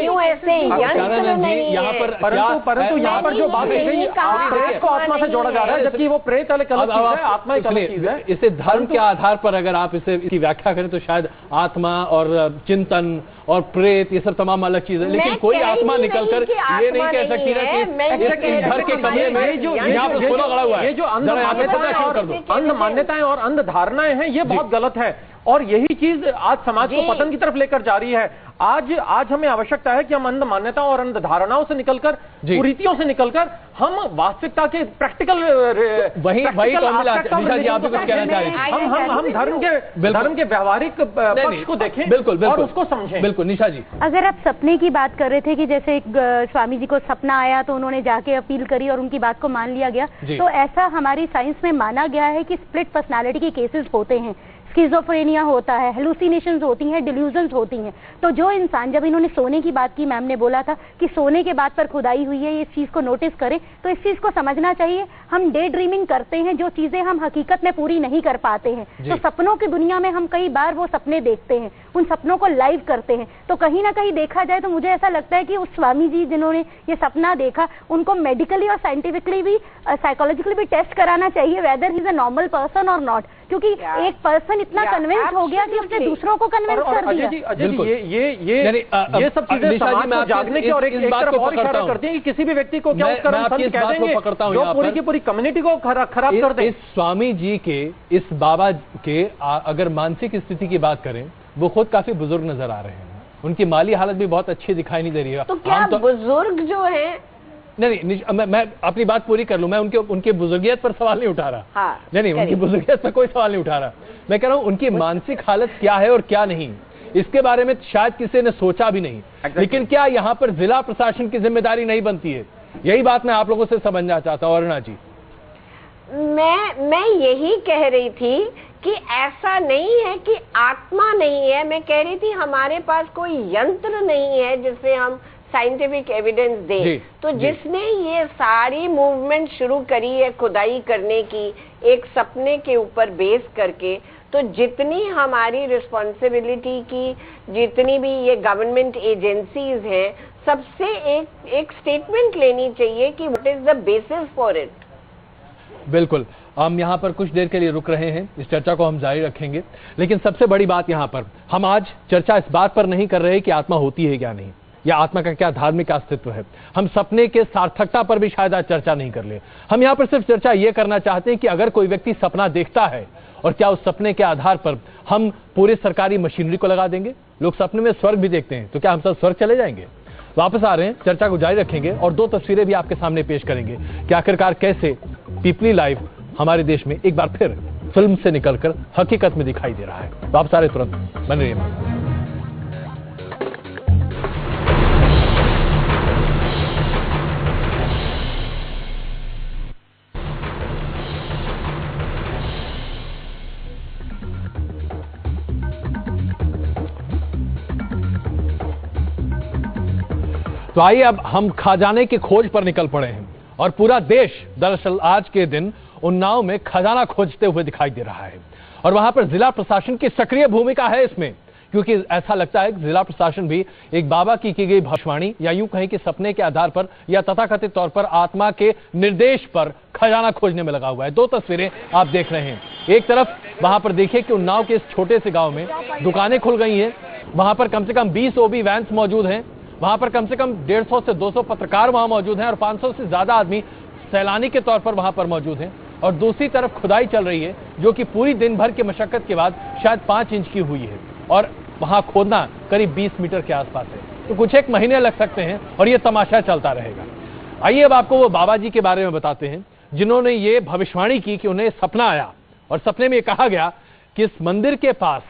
परंतु यहाँ पर जो बात है, प्रेत को आत्मा से जोड़ा जा रहा है, जबकि वो प्रेत अलग चीज है, आत्मा एक अलग चीज है। इसे धर्म के आधार पर अगर आप इसकी व्याख्या करें तो शायद आत्मा और चिंतन और प्रेत ये सब तमाम अलग चीजें, लेकिन कोई आत्मा निकलकर ये नहीं कह सकती ना कि घर के कमरे में यहाँ पर सोना गड़ा हुआ है। ये जो अंध मान्यताएं और अंध धारणाएं हैं, ये बहुत गलत है, और यही चीज आज समाज को पतन की तरफ लेकर जा रही है। आज हमें आवश्यकता है कि हम अंध मान्यताओं और अंध धारणाओं से निकलकर, कुरीतियों से निकलकर हम वास्तविकता के प्रैक्टिकल वही आप भी कुछ कहना चाह रहे हैं। हम धर्म के व्यवहारिक पक्ष को देखें, बिल्कुल और उसको समझें। बिल्कुल। निशा जी, अगर आप सपने की बात कर रहे थे कि जैसे स्वामी जी को सपना आया तो उन्होंने जाके अपील करी और उनकी बात को मान लिया गया, तो ऐसा हमारी साइंस में माना गया है कि स्प्लिट पर्सनालिटी के केसेस होते हैं, स्किज़ोफ्रेनिया होता है, हेलुसिनेशंस होती हैं, डिल्यूजन्स होती हैं। तो जो इंसान, जब इन्होंने सोने की बात की, मैम ने बोला था कि सोने के बाद पर खुदाई हुई है, इस चीज को नोटिस करें, तो इस चीज को समझना चाहिए। हम डे ड्रीमिंग करते हैं, जो चीजें हम हकीकत में पूरी नहीं कर पाते हैं, तो सपनों की दुनिया में हम कई बार वो सपने देखते हैं, उन सपनों को लाइव करते हैं। तो कहीं ना कहीं देखा जाए तो मुझे ऐसा लगता है कि उस स्वामी जी जिन्होंने ये सपना देखा, उनको मेडिकली और साइंटिफिकली भी, साइकोलॉजिकली भी टेस्ट कराना चाहिए weather he is a normal person और नॉट, क्योंकि एक पर्सन इतना कन्विंस हो गया कि उसने दूसरों को कन्विंस कर दिया। अजय जी, ये सब चीजें समाज को जागने की और एक तरफ और इशारा करती हैं कि किसी भी व्यक्ति को क्या उस कर्म संत कह देंगे जो पूरी की पूरी कम्युनिटी को खराब कर दे। इस स्वामी जी के, इस बाबा के अगर मानसिक स्थिति की बात करें, वो खुद काफी बुजुर्ग नजर आ रहे हैं, उनकी माली हालत भी बहुत अच्छी दिखाई नहीं दे रही है। तो क्या बुजुर्ग जो है, नहीं, मैं अपनी बात पूरी कर लूं। मैं उनके बुजुर्गियत पर सवाल नहीं उठा रहा। हाँ, नहीं, उनकी बुजुर्गियत पर कोई सवाल नहीं उठा रहा। मैं कह रहा हूं उनकी मानसिक हालत क्या है और क्या नहीं, इसके बारे में शायद किसी ने सोचा भी नहीं। लेकिन क्या यहाँ पर जिला प्रशासन की जिम्मेदारी नहीं बनती है? यही बात मैं आप लोगों से समझना चाहता हूँ। अरुणा जी, मैं यही कह रही थी कि ऐसा नहीं है कि आत्मा नहीं है। मैं कह रही थी हमारे पास कोई यंत्र नहीं है जिससे हम साइंटिफिक एविडेंस दें। तो जिसने ये सारी मूवमेंट शुरू करी है खुदाई करने की, एक सपने के ऊपर बेस करके, तो जितनी हमारी रिस्पॉन्सिबिलिटी की, जितनी भी ये गवर्नमेंट एजेंसीज हैं, सबसे एक स्टेटमेंट लेनी चाहिए कि what is the basis for it. बिल्कुल, हम यहाँ पर कुछ देर के लिए रुक रहे हैं, इस चर्चा को हम जारी रखेंगे। लेकिन सबसे बड़ी बात यहाँ पर, हम आज चर्चा इस बात पर नहीं कर रहे कि आत्मा होती है क्या नहीं, या आत्मा का क्या धार्मिक अस्तित्व है। हम सपने के सार्थकता पर भी शायद आज चर्चा नहीं कर ले। हम यहाँ पर सिर्फ चर्चा ये करना चाहते हैं कि अगर कोई व्यक्ति सपना देखता है, और क्या उस सपने के आधार पर हम पूरे सरकारी मशीनरी को लगा देंगे? लोग सपने में स्वर्ग भी देखते हैं, तो क्या हम सब स्वर्ग चले जाएंगे? वापस आ रहे हैं, चर्चा को जारी रखेंगे और दो तस्वीरें भी आपके सामने पेश करेंगे कि आखिरकार कैसे पीपली लाइफ हमारे देश में एक बार फिर फिल्म से निकलकर हकीकत में दिखाई दे रहा है। वापस आ रहे तुरंत, बने रहिए। तो आइए अब हम खजाने की खोज पर निकल पड़े हैं, और पूरा देश दरअसल आज के दिन उन्नाव में खजाना खोजते हुए दिखाई दे रहा है। और वहां पर जिला प्रशासन की सक्रिय भूमिका है इसमें, क्योंकि ऐसा लगता है कि जिला प्रशासन भी एक बाबा की गई भविष्यवाणी, या यूं कहें कि सपने के आधार पर या तथाकथित तौर पर आत्मा के निर्देश पर खजाना खोजने में लगा हुआ है। दो तस्वीरें आप देख रहे हैं। एक तरफ वहां पर देखिए कि उन्नाव के इस छोटे से गांव में दुकानें खुल गई हैं, वहां पर कम से कम 20 ओबी वैन्स मौजूद हैं, वहां पर कम से कम 150 से 200 पत्रकार वहां मौजूद हैं, और 500 से ज्यादा आदमी सैलानी के तौर पर वहां पर मौजूद हैं। और दूसरी तरफ खुदाई चल रही है, जो कि पूरी दिन भर की मशक्कत के बाद शायद 5 इंच की हुई है, और वहां खोदना करीब 20 मीटर के आसपास है। तो कुछ एक महीने लग सकते हैं और ये तमाशा चलता रहेगा। आइए अब आपको वो बाबा जी के बारे में बताते हैं जिन्होंने ये भविष्यवाणी की कि उन्हें सपना आया, और सपने में कहा गया कि इस मंदिर के पास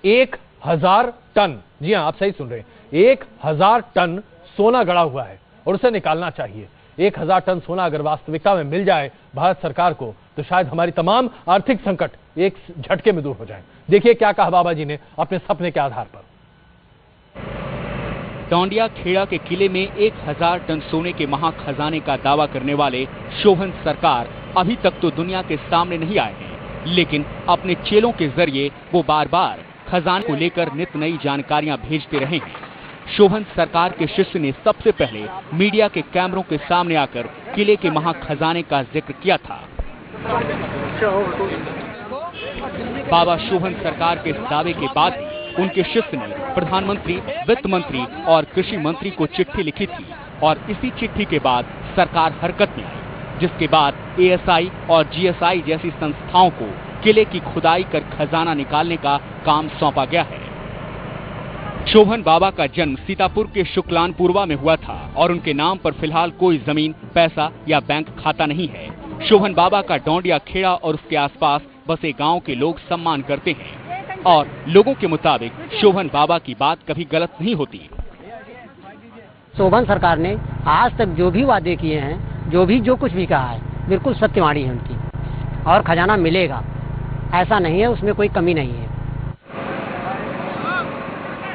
1000 टन, जी हाँ आप सही सुन रहे हैं, 1000 टन सोना गड़ा हुआ है और उसे निकालना चाहिए। 1000 टन सोना अगर वास्तविकता में मिल जाए भारत सरकार को, तो शायद हमारी तमाम आर्थिक संकट एक झटके में दूर हो जाए। देखिए क्या कहा बाबा जी ने अपने सपने के आधार पर। डोंडिया खेड़ा के किले में 1000 टन सोने के महाखजाने का दावा करने वाले शोभन सरकार अभी तक तो दुनिया के सामने नहीं आए हैं, लेकिन अपने चेलों के जरिए वो बार बार खजाने को लेकर नित नई जानकारियां भेजते रहे हैं। शोभन सरकार के शिष्य ने सबसे पहले मीडिया के कैमरों के सामने आकर किले के महाखजाने का जिक्र किया था। बाबा शोभन सरकार के इस दावे के बाद ही उनके शिष्य ने प्रधानमंत्री, वित्त मंत्री और कृषि मंत्री को चिट्ठी लिखी थी और इसी चिट्ठी के बाद सरकार हरकत में आई, जिसके बाद एएसआई और जीएसआई जैसी संस्थाओं को किले की खुदाई कर खजाना निकालने का काम सौंपा गया है। शोभन बाबा का जन्म सीतापुर के शुक्लानपुरवा में हुआ था और उनके नाम पर फिलहाल कोई जमीन, पैसा या बैंक खाता नहीं है। शोभन बाबा का डोंडिया खेड़ा और उसके आसपास बसे गांव के लोग सम्मान करते हैं और लोगों के मुताबिक शोभन बाबा की बात कभी गलत नहीं होती। शोभन सरकार ने आज तक जो भी वादे किए हैं, जो कुछ भी कहा है, बिल्कुल सत्यवाणी है उनकी, और खजाना मिलेगा, ऐसा नहीं है, उसमें कोई कमी नहीं है।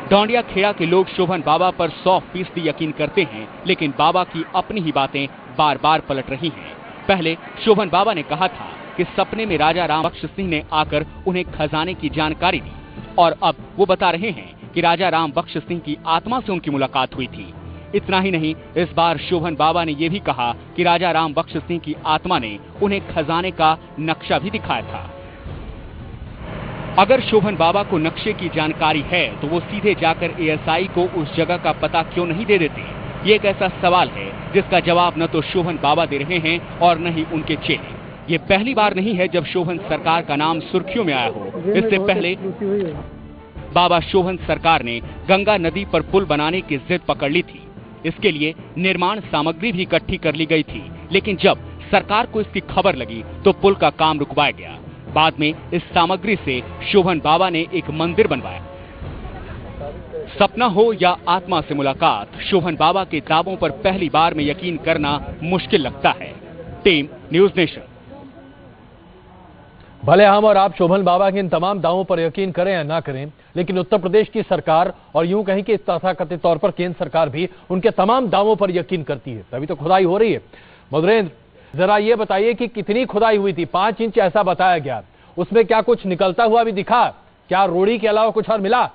डोंडिया खेड़ा के लोग शोभन बाबा पर 100% यकीन करते हैं, लेकिन बाबा की अपनी ही बातें बार बार पलट रही हैं। पहले शोभन बाबा ने कहा था कि सपने में राजा राम बख्श सिंह ने आकर उन्हें खजाने की जानकारी दी, और अब वो बता रहे हैं कि राजा राम बख्श सिंह की आत्मा से उनकी मुलाकात हुई थी। इतना ही नहीं, इस बार शोभन बाबा ने ये भी कहा कि राजा राम बख्श सिंह की आत्मा ने उन्हें खजाने का नक्शा भी दिखाया था। अगर शोभन बाबा को नक्शे की जानकारी है तो वो सीधे जाकर एएसआई को उस जगह का पता क्यों नहीं दे देते? ये एक ऐसा सवाल है जिसका जवाब न तो शोभन बाबा दे रहे हैं और न ही उनके चेले। ये पहली बार नहीं है जब शोभन सरकार का नाम सुर्खियों में आया हो। इससे पहले बाबा शोभन सरकार ने गंगा नदी पर पुल बनाने की जिद पकड़ ली थी। इसके लिए निर्माण सामग्री भी इकट्ठी कर ली गई थी, लेकिन जब सरकार को इसकी खबर लगी तो पुल का काम रुकवाया गया। बाद में इस सामग्री से शोभन बाबा ने एक मंदिर बनवाया। सपना हो या आत्मा से मुलाकात, शोभन बाबा के दावों पर पहली बार में यकीन करना मुश्किल लगता है। Team news nation. भले हम और आप शोभन बाबा के इन तमाम दावों पर यकीन करें या ना करें, लेकिन उत्तर प्रदेश की सरकार और यूं कहीं कि तथाकथित तौर पर केंद्र सरकार भी उनके तमाम दावों पर यकीन करती है, तभी तो खुदाई हो रही है। मधुरेंद्र, जरा ये बताइए कि कितनी खुदाई हुई थी? 5 इंच ऐसा बताया गया, उसमें क्या कुछ निकलता हुआ भी दिखा? क्या रोड़ी के अलावा कुछ और मिला?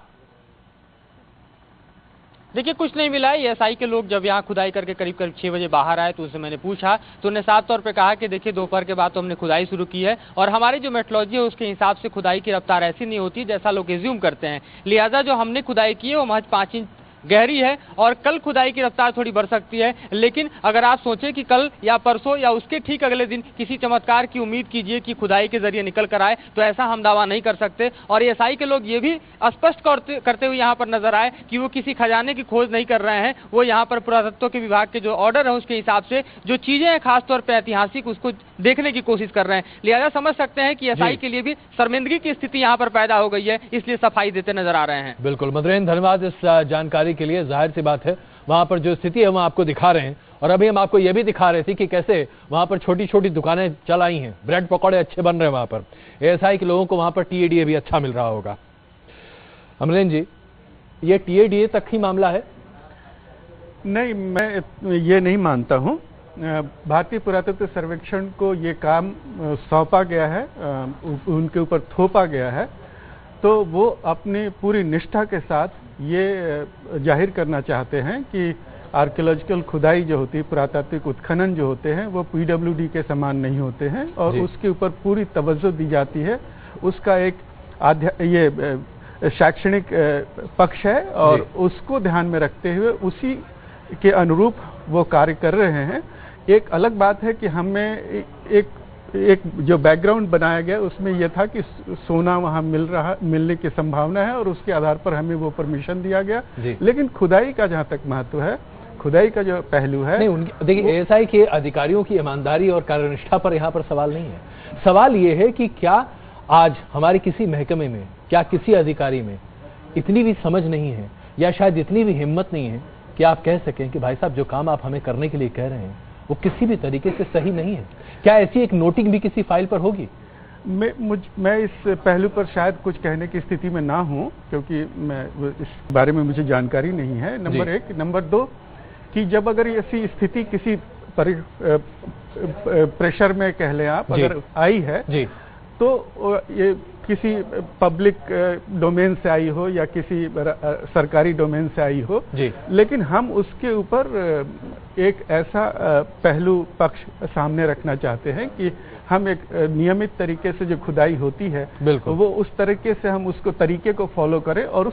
देखिए, कुछ नहीं मिला है। एएसआई के लोग जब यहाँ खुदाई करके करीब 6 बजे बाहर आए तो उनसे मैंने पूछा तो उन्होंने साफ तौर पे कहा कि देखिए, दोपहर के बाद तो हमने खुदाई शुरू की है और हमारी जो मेट्रोलॉजी है उसके हिसाब से खुदाई की रफ्तार ऐसी नहीं होती जैसा लोग एज्यूम करते हैं। लिहाजा जो हमने खुदाई की है वो महज 5 इंच गहरी है और कल खुदाई की रफ्तार थोड़ी बढ़ सकती है। लेकिन अगर आप सोचें कि कल या परसों या उसके ठीक अगले दिन किसी चमत्कार की उम्मीद कीजिए कि खुदाई के जरिए निकल कर आए, तो ऐसा हम दावा नहीं कर सकते। और एएसआई के लोग ये भी स्पष्ट करते हुए यहाँ पर नजर आए कि वो किसी खजाने की खोज नहीं कर रहे हैं। वो यहाँ पर पुरातत्व के विभाग के जो ऑर्डर है उसके हिसाब से जो चीजें हैं खासतौर पर ऐतिहासिक, उसको देखने की कोशिश कर रहे हैं। लिहाजा समझ सकते हैं कि एएसआई के लिए भी शर्मिंदगी की स्थिति यहाँ पर पैदा हो गई है, इसलिए सफाई देते नजर आ रहे हैं। बिल्कुल मधुरेंद्र, धन्यवाद इस जानकारी के लिए। जाहिर सी बात है वहां पर जो स्थिति है वो आपको दिखा रहे हैं, और अभी हम आपको ये भी दिखा रहे थे कि कैसे वहां पर छोटी छोटी दुकानें चल आई हैं, ब्रेड पकौड़े अच्छे बन रहे हैं वहां पर। एएसआई के लोगों को वहां पर टीएडीए भी अच्छा मिल रहा होगा। अमरेंद्र जी, ये टीएडीए तक ही मामला है? नहीं, मैं ये नहीं मानता हूं। भारतीय पुरातत्व सर्वेक्षण को ये काम सौंपा गया है, उनके ऊपर थोपा गया है, तो वो अपनी पूरी निष्ठा के साथ ये जाहिर करना चाहते हैं कि आर्कियोलॉजिकल खुदाई जो होती है, पुरातात्विक उत्खनन जो होते हैं, वो पीडब्ल्यूडी के समान नहीं होते हैं और उसके ऊपर पूरी तवज्जो दी जाती है। उसका एक ये शैक्षणिक पक्ष है और उसको ध्यान में रखते हुए उसी के अनुरूप वो कार्य कर रहे हैं। एक अलग बात है कि हमें एक जो बैकग्राउंड बनाया गया उसमें यह था कि सोना वहां मिलने की संभावना है और उसके आधार पर हमें वो परमिशन दिया गया। लेकिन खुदाई का जहां तक महत्व है, खुदाई का जो पहलू है, नहीं, देखिए एएसआई के अधिकारियों की ईमानदारी और कार्यनिष्ठा पर यहाँ पर सवाल नहीं है। सवाल ये है कि क्या आज हमारे किसी महकमे में, क्या किसी अधिकारी में इतनी भी समझ नहीं है या शायद इतनी भी हिम्मत नहीं है कि आप कह सकें कि भाई साहब जो काम आप हमें करने के लिए कह रहे हैं वो किसी भी तरीके से सही नहीं है? क्या ऐसी एक नोटिंग भी किसी फाइल पर होगी? मैं इस पहलू पर शायद कुछ कहने की स्थिति में ना हूं, क्योंकि मैं इस बारे में मुझे जानकारी नहीं है, नंबर एक। नंबर दो कि जब अगर ऐसी स्थिति किसी प्रेशर में कह लें आप, अगर आई है तो ये किसी पब्लिक डोमेन से आई हो या किसी सरकारी डोमेन से आई हो, लेकिन हम उसके ऊपर एक ऐसा पहलू पक्ष सामने रखना चाहते हैं कि हम एक नियमित तरीके से जो खुदाई होती है वो उस तरीके से हम उसको तरीके को फॉलो करें, और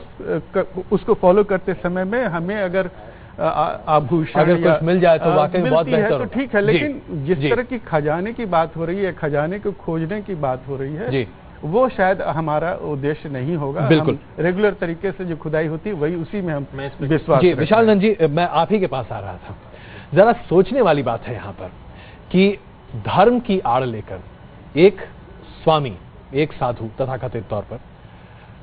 उसको फॉलो करते समय में हमें अगर आभूषण अगर कुछ मिल जाए तो वाकई बहुत बेहतर है तो ठीक है, लेकिन जिस तरह की खजाने की बात हो रही है, खजाने को खोजने की बात हो रही है, वो शायद हमारा उद्देश्य नहीं होगा। बिल्कुल रेगुलर तरीके से जो खुदाई होती है वही, उसी में हम विश्वास। जी विशाल नंद जी, मैं आप ही के पास आ रहा था। जरा सोचने वाली बात है यहाँ पर कि धर्म की आड़ लेकर एक स्वामी, एक साधु तथाकथित तौर पर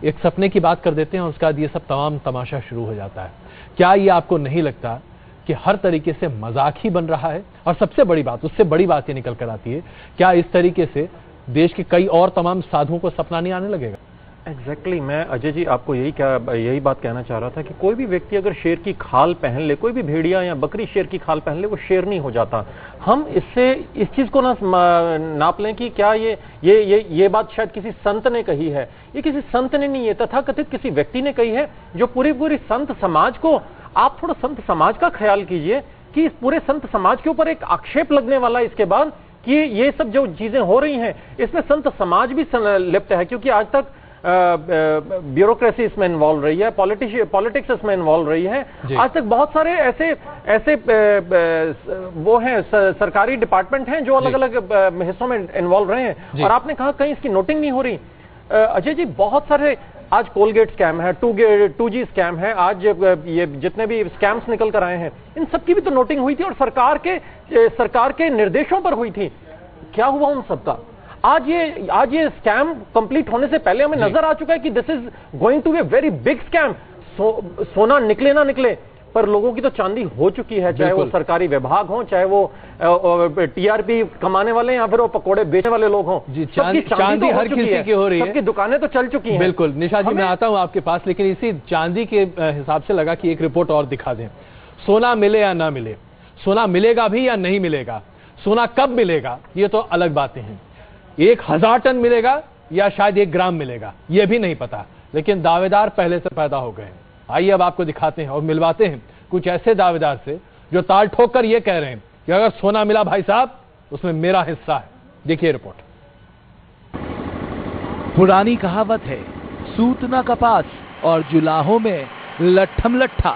एक सपने की बात कर देते हैं और उसके बाद ये सब तमाम तमाशा शुरू हो जाता है। क्या ये आपको नहीं लगता कि हर तरीके से मजाक ही बन रहा है? और सबसे बड़ी बात, उससे बड़ी बात ये निकल कर आती है, क्या इस तरीके से देश के कई और तमाम साधुओं को सपना नहीं आने लगेगा? एग्जैक्टली मैं अजय जी आपको यही बात कहना चाह रहा था कि कोई भी व्यक्ति अगर शेर की खाल पहन ले, कोई भी भेड़िया या बकरी शेर की खाल पहन ले, वो शेर नहीं हो जाता। हम इससे इस चीज को ना नाप लें कि क्या ये बात शायद किसी संत ने कही है। ये किसी संत ने नहीं है, तथाकथित किसी व्यक्ति ने कही है, जो पूरी संत समाज को, आप थोड़ा संत समाज का ख्याल कीजिए कि इस पूरे संत समाज के ऊपर एक आक्षेप लगने वाला है इसके बाद कि ये सब जो चीजें हो रही हैं इसमें संत समाज भी लिप्त है, क्योंकि आज तक ब्यूरोक्रेसी इसमें इन्वॉल्व रही है, पॉलिटिक्स इसमें इन्वॉल्व रही है। आज तक बहुत सारे ऐसे वो हैं, सरकारी डिपार्टमेंट हैं जो अलग अलग हिस्सों में इन्वॉल्व रहे हैं, और आपने कहा कहीं इसकी नोटिंग नहीं हो रही। अजय जी बहुत सारे आज कोलगेट स्कैम है, 2G स्कैम है, आज ये जितने भी स्कैम्स निकल कर आए हैं इन सबकी भी तो नोटिंग हुई थी और सरकार के निर्देशों पर हुई थी। क्या हुआ उन सबका? आज ये स्कैम कंप्लीट होने से पहले हमें नजर आ चुका है कि this is going to be a very big scam. सोना निकले ना निकले पर लोगों की तो चांदी हो चुकी है, चाहे वो सरकारी विभाग हो, चाहे वो टीआरपी कमाने वाले या फिर वो पकोड़े बेचने वाले लोग हों। चांदी हर किसी की हो रही है, सबकी दुकानें तो चल चुकी हैं। बिल्कुल निशा जी, मैं आता हूं आपके पास, लेकिन इसी चांदी के हिसाब से लगा कि एक रिपोर्ट और दिखा दें। सोना मिले या ना मिले, सोना मिलेगा भी या नहीं मिलेगा, सोना कब मिलेगा, ये तो अलग बातें हैं। 1000 टन मिलेगा या शायद 1 ग्राम मिलेगा, यह भी नहीं पता, लेकिन दावेदार पहले से पैदा हो गए हैं। आइए अब आपको दिखाते हैं और मिलवाते हैं कुछ ऐसे दावेदार से जो ताल ठोक कर यह कह रहे हैं कि अगर सोना मिला भाई साहब उसमें मेरा हिस्सा है। देखिए रिपोर्ट। पुरानी कहावत है, सूतना कपास और जुलाहों में लट्ठम लट्ठा।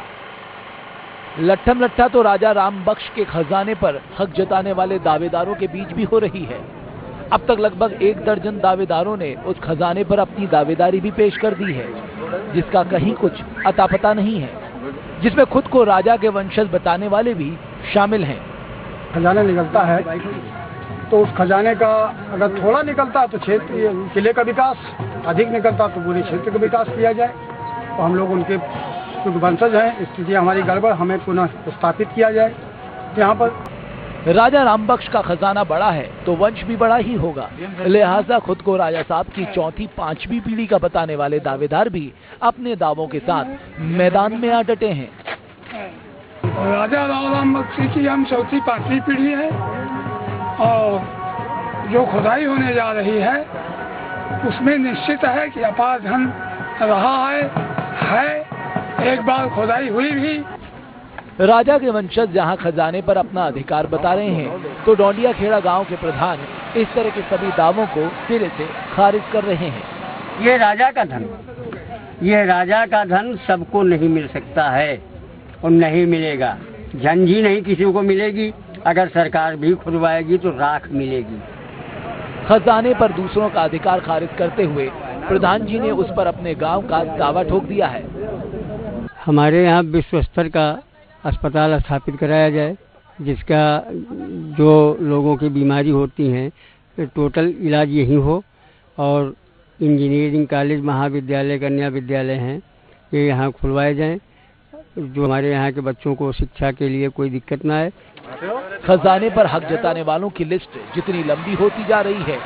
लट्ठम लट्ठा तो राजा राम बख्श के खजाने पर हक जताने वाले दावेदारों के बीच भी हो रही है। अब तक लगभग 1 दर्जन दावेदारों ने उस खजाने पर अपनी दावेदारी भी पेश कर दी है, जिसका कहीं कुछ अता पता नहीं है, जिसमें खुद को राजा के वंशज बताने वाले भी शामिल हैं। खजाना निकलता है तो उस खजाने का अगर थोड़ा निकलता तो क्षेत्र किले का विकास, अधिक निकलता तो पूरे क्षेत्र का विकास किया जाए। तो हम लोग उनके वंशज हैं, स्थिति हमारी गड़बड़, हमें पुनः स्थापित किया जाए। यहाँ पर राजा रामबख्श का खजाना बड़ा है तो वंश भी बड़ा ही होगा, लिहाजा खुद को राजा साहब की 4वीं 5वीं पीढ़ी का बताने वाले दावेदार भी अपने दावों के साथ मैदान में आ डटे हैं। राजा रामबख्श की हम 4वीं 5वीं पीढ़ी है और जो खुदाई होने जा रही है उसमें निश्चित है कि अपार धन रहा है। एक बार खुदाई हुई भी। राजा के वंशज जहां खजाने पर अपना अधिकार बता रहे हैं तो डोंडिया खेड़ा गांव के प्रधान इस तरह के सभी दावों को सिरे से खारिज कर रहे हैं। ये राजा का धन सबको नहीं मिल सकता है और नहीं मिलेगा, झंझी नहीं किसी को मिलेगी। अगर सरकार भी खुदवाएगी तो राख मिलेगी। खजाने पर दूसरों का अधिकार खारिज करते हुए प्रधान जी ने उस पर अपने गांव का दावा ठोक दिया है। हमारे यहाँ विश्व स्तर का अस्पताल स्थापित कराया जाए, जिसका जो लोगों की बीमारी होती हैं टोटल इलाज यही हो, और इंजीनियरिंग कॉलेज, महाविद्यालय, कन्या विद्यालय हैं ये यहाँ खुलवाए जाएं, जो हमारे यहाँ के बच्चों को शिक्षा के लिए कोई दिक्कत ना आए। खजाने पर हक जताने वालों की लिस्ट जितनी लंबी होती जा रही है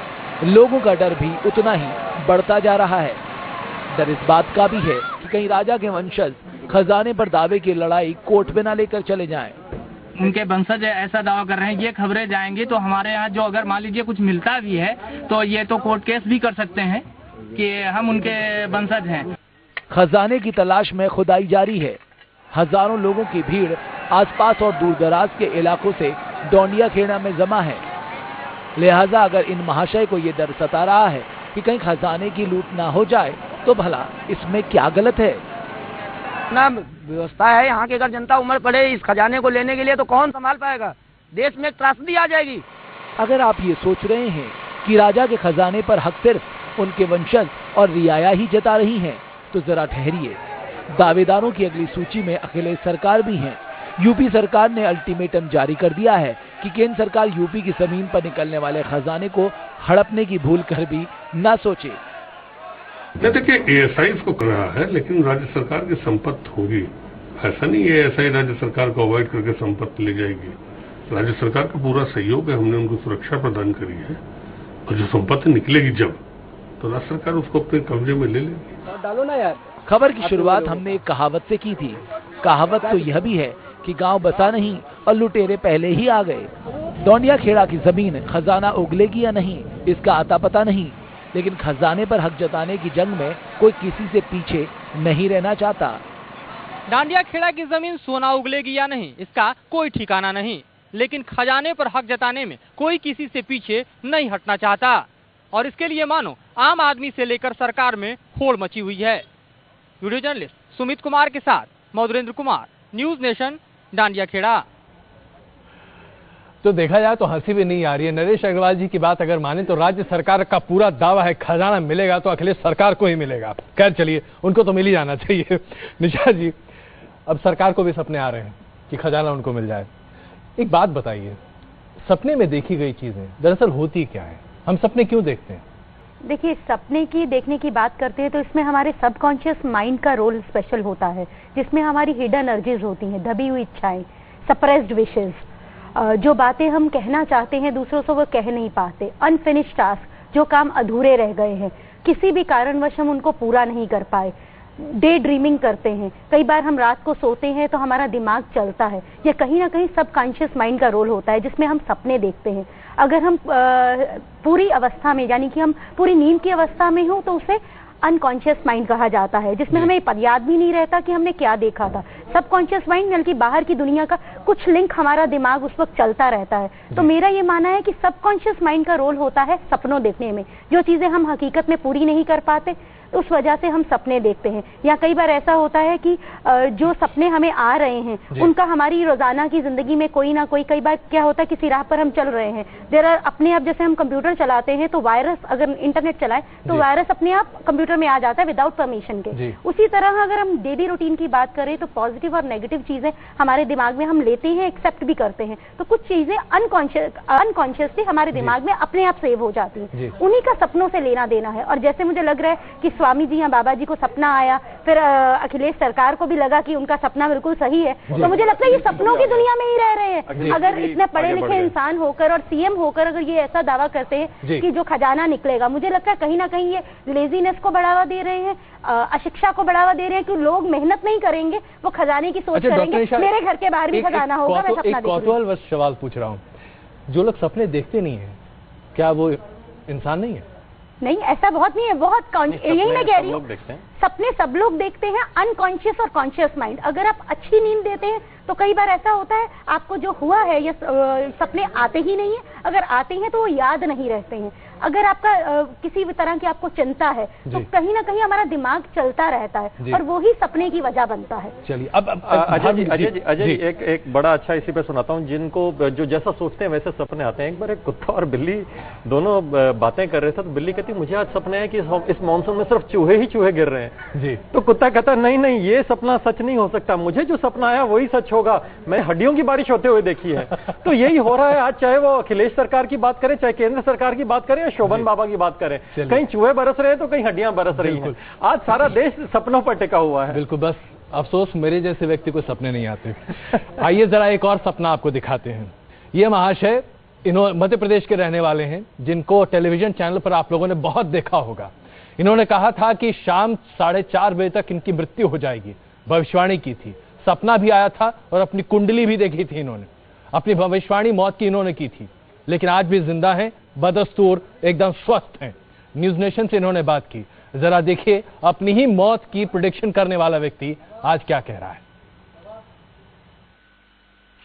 लोगों का डर भी उतना ही बढ़ता जा रहा है। डर इस बात का भी है कि कहीं राजा के वंशज खजाने पर दावे की लड़ाई कोर्ट में न लेकर चले जाएं। उनके वंशज ऐसा दावा कर रहे हैं, ये खबरें जाएंगी तो हमारे यहाँ जो अगर मान लीजिए कुछ मिलता भी है तो ये तो कोर्ट केस भी कर सकते हैं कि हम उनके वंशज हैं। खजाने की तलाश में खुदाई जारी है। हजारों लोगों की भीड़ आसपास और दूर दराज के इलाकों से डोंडिया खेड़ा में जमा है। लिहाजा अगर इन महाशय को ये डर सता रहा है कि कहीं खजाने की लूट ना हो जाए तो भला इसमें क्या गलत है। ना व्यवस्था है यहाँ की, अगर जनता उमड़ पड़े इस खजाने को लेने के लिए तो कौन संभाल पाएगा? देश में त्रासदी आ जाएगी। अगर आप ये सोच रहे हैं कि राजा के खजाने पर हक सिर्फ उनके वंशज और रियाया ही जता रही हैं, तो जरा ठहरिए। दावेदारों की अगली सूची में अखिलेश सरकार भी हैं। यूपी सरकार ने अल्टीमेटम जारी कर दिया है कि केंद्र सरकार यूपी की जमीन पर निकलने वाले खजाने को हड़पने की भूल कर भी न सोचे। देखिए, एएसआई इसको कर रहा है, लेकिन राज्य सरकार की संपत्ति होगी। ऐसा नहीं है एएसआई राज्य सरकार को अवॉइड करके संपत्ति ले जाएगी। राज्य सरकार का पूरा सहयोग है, हमने उनको सुरक्षा प्रदान करी है, और जो संपत्ति निकलेगी जब, तो राज्य सरकार उसको अपने कब्जे में ले लेगी। डालो ना यार। खबर की शुरुआत हमने एक कहावत से की थी। कहावत तो यह भी है कि गांव बसा नहीं और लुटेरे पहले ही आ गए। डोंडिया खेड़ा की जमीन खजाना उगलेगी या नहीं, इसका आता पता नहीं, लेकिन खजाने पर हक जताने की जंग में कोई किसी से पीछे नहीं रहना चाहता। डांडिया खेड़ा की जमीन सोना उगलेगी या नहीं, इसका कोई ठिकाना नहीं, लेकिन खजाने पर हक जताने में कोई किसी से पीछे नहीं हटना चाहता। और इसके लिए मानो आम आदमी से लेकर सरकार में होड़ मची हुई है। वीडियो जर्नलिस्ट सुमित कुमार के साथ मधुरेंद्र कुमार, न्यूज नेशन, डांडिया खेड़ा। तो देखा जाए तो हंसी भी नहीं आ रही है। नरेश अग्रवाल जी की बात अगर माने तो राज्य सरकार का पूरा दावा है खजाना मिलेगा तो अखिलेश सरकार को ही मिलेगा। खैर चलिए, उनको तो मिल ही जाना चाहिए। निशा जी, अब सरकार को भी सपने आ रहे हैं कि खजाना उनको मिल जाए। एक बात बताइए, सपने में देखी गई चीजें दरअसल होती क्या है? हम सपने क्यों देखते हैं? देखिए, सपने की देखने की बात करते हैं तो इसमें हमारे सबकॉन्शियस माइंड का रोल स्पेशल होता है, जिसमें हमारी हिडन एनर्जीज होती हैं, दबी हुई इच्छाएं, सप्रेस्ड विशेस, जो बातें हम कहना चाहते हैं दूसरों से वो कह नहीं पाते, अनफिनिश्ड टास्क, जो काम अधूरे रह गए हैं, किसी भी कारणवश हम उनको पूरा नहीं कर पाए। डे ड्रीमिंग करते हैं, कई बार हम रात को सोते हैं तो हमारा दिमाग चलता है। ये कहीं ना कहीं सबकॉन्शियस माइंड का रोल होता है, जिसमें हम सपने देखते हैं। अगर हम पूरी अवस्था में, यानी कि हम पूरी नींद की अवस्था में हो, तो उसे अनकॉन्शियस माइंड कहा जाता है, जिसमें हमें याद भी नहीं रहता कि हमने क्या देखा था। सबकॉन्शियस माइंड यानी कि बाहर की दुनिया का कुछ लिंक हमारा दिमाग उस वक्त चलता रहता है। तो मेरा ये मानना है कि सबकॉन्शियस माइंड का रोल होता है सपनों देखने में। जो चीजें हम हकीकत में पूरी नहीं कर पाते, उस वजह से हम सपने देखते हैं। या कई बार ऐसा होता है कि जो सपने हमें आ रहे हैं उनका हमारी रोजाना की जिंदगी में कोई ना कोई, कई बार क्या होता है किसी राह पर हम चल रहे हैं, देर आर अपने आप, जैसे हम कंप्यूटर चलाते हैं तो वायरस, अगर इंटरनेट चलाए तो वायरस अपने आप कंप्यूटर में आ जाता है विदाउट परमिशन के। उसी तरह अगर हम डेली रूटीन की बात करें तो पॉजिटिव और नेगेटिव चीजें हमारे दिमाग में हम लेते हैं, एक्सेप्ट भी करते हैं, तो कुछ चीजें अनकॉन्शियसली हमारे दिमाग में अपने आप सेव हो जाती है। उन्हीं का सपनों से लेना देना है। और जैसे मुझे लग रहा है कि स्वामी जी या बाबा जी को सपना आया, फिर अखिलेश सरकार को भी लगा कि उनका सपना बिल्कुल सही है, तो मुझे लगता है ये सपनों की दुनिया में ही रह रहे हैं। अगर इतने पढ़े लिखे इंसान होकर और सीएम होकर अगर ये ऐसा दावा करते हैं कि जो खजाना निकलेगा, मुझे लगता है कहीं ना कहीं ये लेजीनेस को बढ़ावा दे रहे हैं, अशिक्षा को बढ़ावा दे रहे हैं कि लोग मेहनत नहीं करेंगे, वो खजाने की सोच करेंगे, मेरे घर के बाहर भी खजाना होगा, मैं सपना देख रही हूं। सवाल पूछ रहा हूँ, जो लोग सपने देखते नहीं है, क्या वो इंसान नहीं है? नहीं, ऐसा बहुत नहीं है, बहुत यही मैं कह रही हूँ, सपने सब लोग देखते हैं, अनकॉन्शियस और कॉन्शियस माइंड। अगर आप अच्छी नींद देते हैं तो कई बार ऐसा होता है आपको जो हुआ है ये सपने आते ही नहीं है, अगर आते हैं तो वो याद नहीं रहते हैं। अगर आपका किसी भी तरह की आपको चिंता है तो कहीं ना कहीं हमारा दिमाग चलता रहता है और वो ही सपने की वजह बनता है। चलिए, अब अजय जी एक बड़ा अच्छा इसी पे सुनाता हूँ। जिनको जो जैसा सोचते हैं वैसे सपने आते हैं। एक बार एक कुत्ता और बिल्ली दोनों बातें कर रहे थे, तो बिल्ली कहती मुझे आज सपने है कि इस मॉनसून में सिर्फ चूहे ही चूहे गिर रहे हैं जी। तो कुत्ता कहता नहीं, ये सपना सच नहीं हो सकता, मुझे जो सपना आया वही सच होगा, मैंने हड्डियों की बारिश होते हुए देखी है। तो यही हो रहा है आज, चाहे वो अखिलेश सरकार की बात करें, चाहे केंद्र सरकार की बात करें, या शोभन बाबा की बात करें, कहीं चूहे बरस रहे हैं तो कहीं हड्डियां बरस रही हैं। आज सारा देश सपनों पर टिका हुआ है। बिल्कुल, बस अफसोस मेरे जैसे व्यक्ति को सपने नहीं आते। आइए जरा एक और सपना आपको दिखाते हैं। ये महाशय मध्य प्रदेश के रहने वाले हैं, जिनको टेलीविजन चैनल पर आप लोगों ने बहुत देखा होगा। इन्होंने कहा था कि शाम 4:30 बजे तक इनकी मृत्यु हो जाएगी, भविष्यवाणी की थी। सपना भी आया था और अपनी कुंडली भी देखी थी। इन्होंने अपनी भविष्यवाणी मौत की इन्होंने की थी, लेकिन आज भी जिंदा हैं, बदस्तूर, एकदम स्वस्थ हैं। न्यूज नेशन से इन्होंने बात की। जरा देखिए अपनी ही मौत की प्रेडिक्शन करने वाला व्यक्ति आज क्या कह रहा है।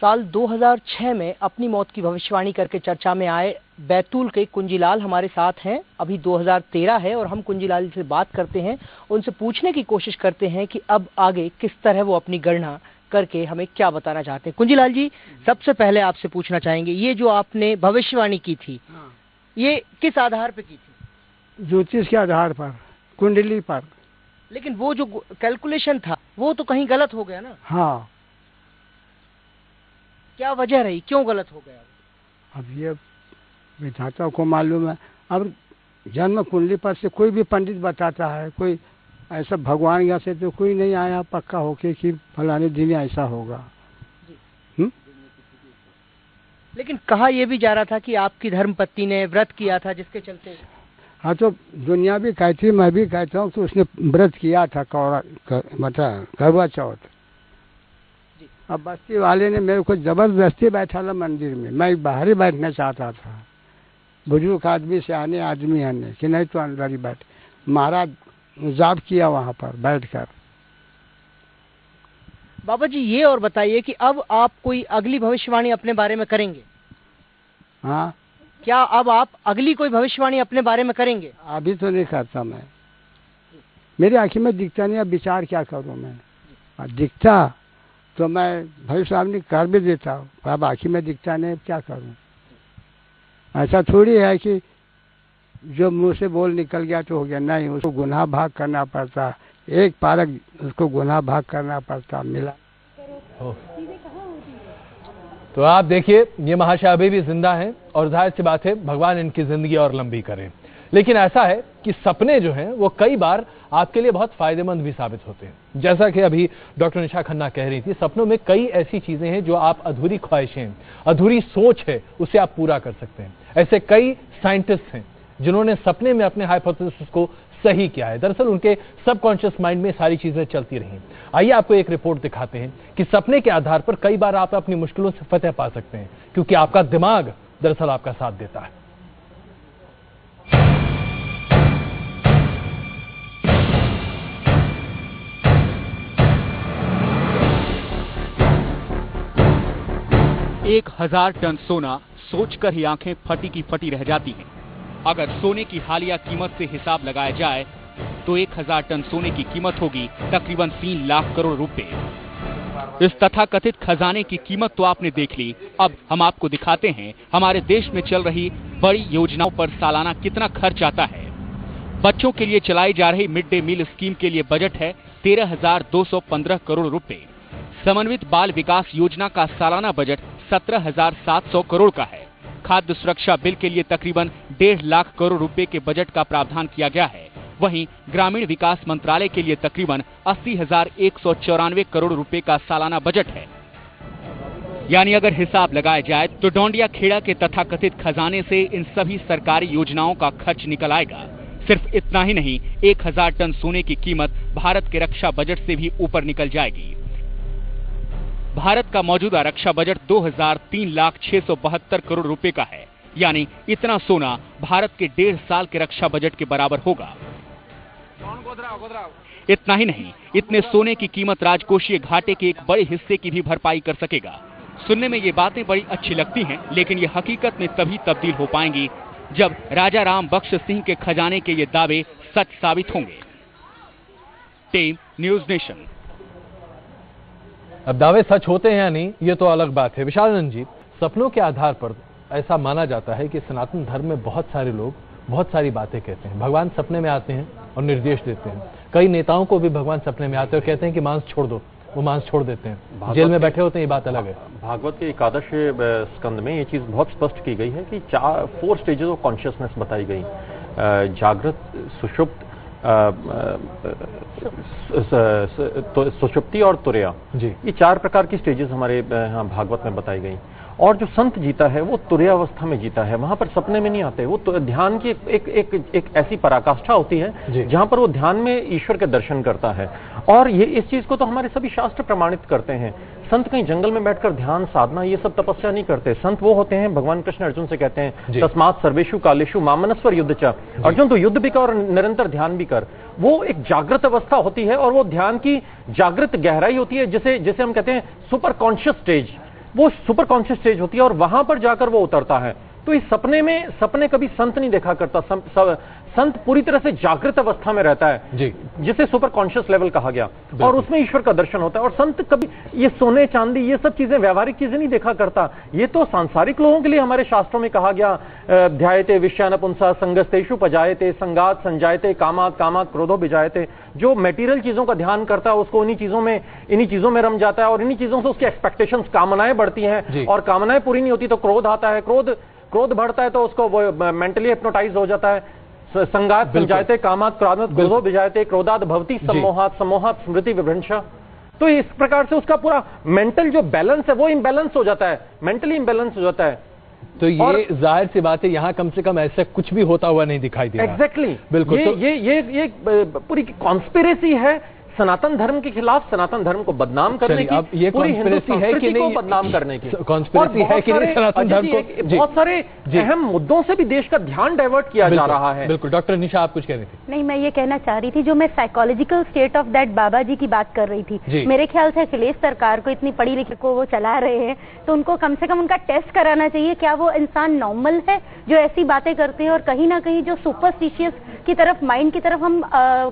साल 2006 में अपनी मौत की भविष्यवाणी करके चर्चा में आए बैतूल के कुंजीलाल हमारे साथ हैं। अभी 2013 है और हम कुंजीलाल से बात करते हैं, उनसे पूछने की कोशिश करते हैं कि अब आगे किस तरह वो अपनी गणना करके हमें क्या बताना चाहते हैं। कुंजीलाल जी, सबसे पहले आपसे पूछना चाहेंगे, ये जो आपने भविष्यवाणी की थी, ये किस आधार पर की थी? ज्योतिष के आधार पर, कुंडली पर। लेकिन वो जो कैलकुलेशन था वो तो कहीं गलत हो गया ना? हाँ। क्या वजह रही, क्यों गलत हो गया? अब ये विधाता को मालूम है। अब जन्म कुंडली पर से कोई भी पंडित बताता है, कोई ऐसा भगवान यहाँ से तो कोई नहीं आया पक्का होके कि फलाने दिन ऐसा होगा। लेकिन कहा यह भी जा रहा था कि आपकी धर्मपत्नी ने व्रत किया था, जिसके चलते। हाँ, तो दुनिया भी कहती, मैं भी कहता हूँ, तो उसने व्रत किया था करवा चौथ। अब बस्ती वाले ने मेरे को जबरदस्ती बैठाला मंदिर में। मैं बाहर ही बैठना चाहता था, बुजुर्ग आदमी से आने आदमी आने कि नहीं तो अंदर ही बैठ। महाराज जाप किया वहाँ पर बैठकर। बाबा जी, ये और बताइए कि अब आप कोई अगली भविष्यवाणी अपने बारे में करेंगे? हाँ। क्या अब आप अगली कोई भविष्यवाणी अपने बारे में करेंगे? अभी तो नहीं करता मैं, मेरी आंखी में दिखता नहीं। अब विचार क्या करूँ मैं? दिखता तो मैं भविष्यवाणी कर भी देता हूँ, अब आंखी में दिखता नहीं, क्या करूँ? ऐसा थोड़ी है कि जो मुंह से बोल निकल गया तो हो गया, नहीं, उसको गुनाह भाग करना पड़ता, एक पारक उसको गुनाह भाग करना पड़ता। मिला तो आप देखिए, ये महाशय अभी भी जिंदा हैं और जाहिर सी बात है भगवान इनकी जिंदगी और लंबी करें। लेकिन ऐसा है कि सपने जो हैं वो कई बार आपके लिए बहुत फायदेमंद भी साबित होते हैं। जैसा कि अभी डॉक्टर निशा खन्ना कह रही थी, सपनों में कई ऐसी चीजें हैं जो आप अधूरी ख्वाहिशें, अधूरी सोच है, उसे आप पूरा कर सकते हैं। ऐसे कई साइंटिस्ट हैं जिन्होंने सपने में अपने हाइपोथेसिस को सही किया है। दरअसल उनके सबकॉन्शियस माइंड में सारी चीजें चलती रही। आइए आपको एक रिपोर्ट दिखाते हैं कि सपने के आधार पर कई बार आप अपनी मुश्किलों से फतेह पा सकते हैं, क्योंकि आपका दिमाग दरअसल आपका साथ देता है। एक 1000 टन सोना सोचकर ही आंखें फटी की फटी रह जाती हैं। अगर सोने की हालिया कीमत से हिसाब लगाया जाए तो 1000 टन सोने की कीमत होगी तकरीबन 3 लाख करोड़ रुपए। इस तथाकथित खजाने की कीमत तो आपने देख ली, अब हम आपको दिखाते हैं हमारे देश में चल रही बड़ी योजनाओं पर सालाना कितना खर्च आता है। बच्चों के लिए चलाई जा रही मिड डे मील स्कीम के लिए बजट है 13,215 करोड़ रुपए। समन्वित बाल विकास योजना का सालाना बजट 17,700 करोड़ का है। खाद्य सुरक्षा बिल के लिए तकरीबन 1.5 लाख करोड़ रुपए के बजट का प्रावधान किया गया है। वहीं ग्रामीण विकास मंत्रालय के लिए तकरीबन 80,194 करोड़ रुपए का सालाना बजट है। यानी अगर हिसाब लगाया जाए तो डोंडिया खेड़ा के तथाकथित खजाने से इन सभी सरकारी योजनाओं का खर्च निकल आएगा। सिर्फ इतना ही नहीं, 1000 टन सोने की कीमत भारत के रक्षा बजट से भी ऊपर निकल जाएगी। भारत का मौजूदा रक्षा बजट 2,03,672 करोड़ रुपए का है, यानी इतना सोना भारत के 1.5 साल के रक्षा बजट के बराबर होगा। इतना ही नहीं, इतने सोने की कीमत राजकोषीय घाटे के एक बड़े हिस्से की भी भरपाई कर सकेगा। सुनने में ये बातें बड़ी अच्छी लगती हैं, लेकिन ये हकीकत में तभी तब्दील हो पाएंगी जब राजा राम बख्श सिंह के खजाने के ये दावे सच साबित होंगे। Team news nation. अब दावे सच होते हैं या नहीं, ये तो अलग बात है। विशालानंद जी, सपनों के आधार पर ऐसा माना जाता है कि सनातन धर्म में बहुत सारे लोग बहुत सारी बातें कहते हैं। भगवान सपने में आते हैं और निर्देश देते हैं। कई नेताओं को भी भगवान सपने में आते हैं और कहते हैं कि मांस छोड़ दो, वो मांस छोड़ देते हैं। जेल में बैठे होते हैं, ये बात अलग है। भागवत के एकादश स्कंद में ये चीज बहुत स्पष्ट की गई है कि 4 स्टेजेस ऑफ कॉन्शियसनेस बताई गई। जागृत, सुषुप्त, सुषुप्ति और तुरया, ये 4 प्रकार की स्टेजेस हमारे भागवत में बताई गई। और जो संत जीता है वो तुर्यावस्था में जीता है, वहां पर सपने में नहीं आते। वो तो ध्यान की एक ऐसी पराकाष्ठा होती है जहां पर वो ध्यान में ईश्वर के दर्शन करता है। और ये इस चीज को तो हमारे सभी शास्त्र प्रमाणित करते हैं। संत कहीं जंगल में बैठकर ध्यान साधना ये सब तपस्या नहीं करते। संत वो होते हैं, भगवान कृष्ण अर्जुन से कहते हैं तस्मात् सर्वेषु कालेषु मामनस्वर युद्ध च, अर्जुन तो युद्ध भी कर और निरंतर ध्यान भी कर। वो एक जागृत अवस्था होती है और वो ध्यान की जागृत गहराई होती है, जिसे हम कहते हैं सुपर कॉन्शियस स्टेज। वो सुपर कॉन्शियस स्टेज होती है और वहां पर जाकर वो उतरता है। तो इस सपने कभी संत नहीं देखा करता। संत पूरी तरह से जागृत अवस्था में रहता है जी, जिसे सुपर कॉन्शियस लेवल कहा गया, और उसमें ईश्वर का दर्शन होता है। और संत कभी ये सोने चांदी ये सब चीजें व्यावहारिक चीजें नहीं देखा करता। ये तो सांसारिक लोगों के लिए हमारे शास्त्रों में कहा गया, ध्यायते विषयानपुंसा संगस्तेषु पजायते संगात संजायते कामात कामात क्रोधो बिजायते। जो मेटीरियल चीजों का ध्यान करता है उसको इन्हीं चीजों में रम जाता है और इन्हीं चीजों से उसकी एक्सपेक्टेशंस, कामनाएं बढ़ती हैं और कामनाएं पूरी नहीं होती तो क्रोध आता है। क्रोध बढ़ता है तो उसको वो मेंटली हिप्नोटाइज हो जाता है। संगात संजायते कामात क्रोधात क्रोधो विजायते क्रोधात भवति सम्मोहात सम्मोहात स्मृति विभ्रंश। तो इस प्रकार से उसका पूरा मेंटल जो बैलेंस है वो इम्बैलेंस हो जाता है, मेंटली इम्बैलेंस हो जाता है। तो ये जाहिर सी बात है, यहाँ कम से कम ऐसा कुछ भी होता हुआ नहीं दिखाई दे रहा। एग्जैक्टली बिल्कुल। ये पूरी कॉन्स्पिरेसी है सनातन धर्म के खिलाफ, सनातन धर्म को बदनाम करने की, अब ये पूरी हिंदू संस्कृति को बदनाम करने की कॉन्स्पिरेसी है कि नहीं सनातन धर्म को? बहुत सारे अहम मुद्दों से भी देश का ध्यान डाइवर्ट किया जा रहा है। बिल्कुल। डॉक्टर निशा आप कुछ कह रही थी? नहीं, मैं ये कहना चाह रही थी, जो मैं साइकोलॉजिकल स्टेट ऑफ दैट बाबा जी की बात कर रही थी, मेरे ख्याल से अखिलेश सरकार को, इतनी पढ़ी लिखी को वो चला रहे हैं, तो उनको कम से कम उनका टेस्ट कराना चाहिए, क्या वो इंसान नॉर्मल है जो ऐसी बातें करते हैं। और कहीं ना कहीं जो सुपरस्टिशियस की तरफ, माइंड की तरफ हम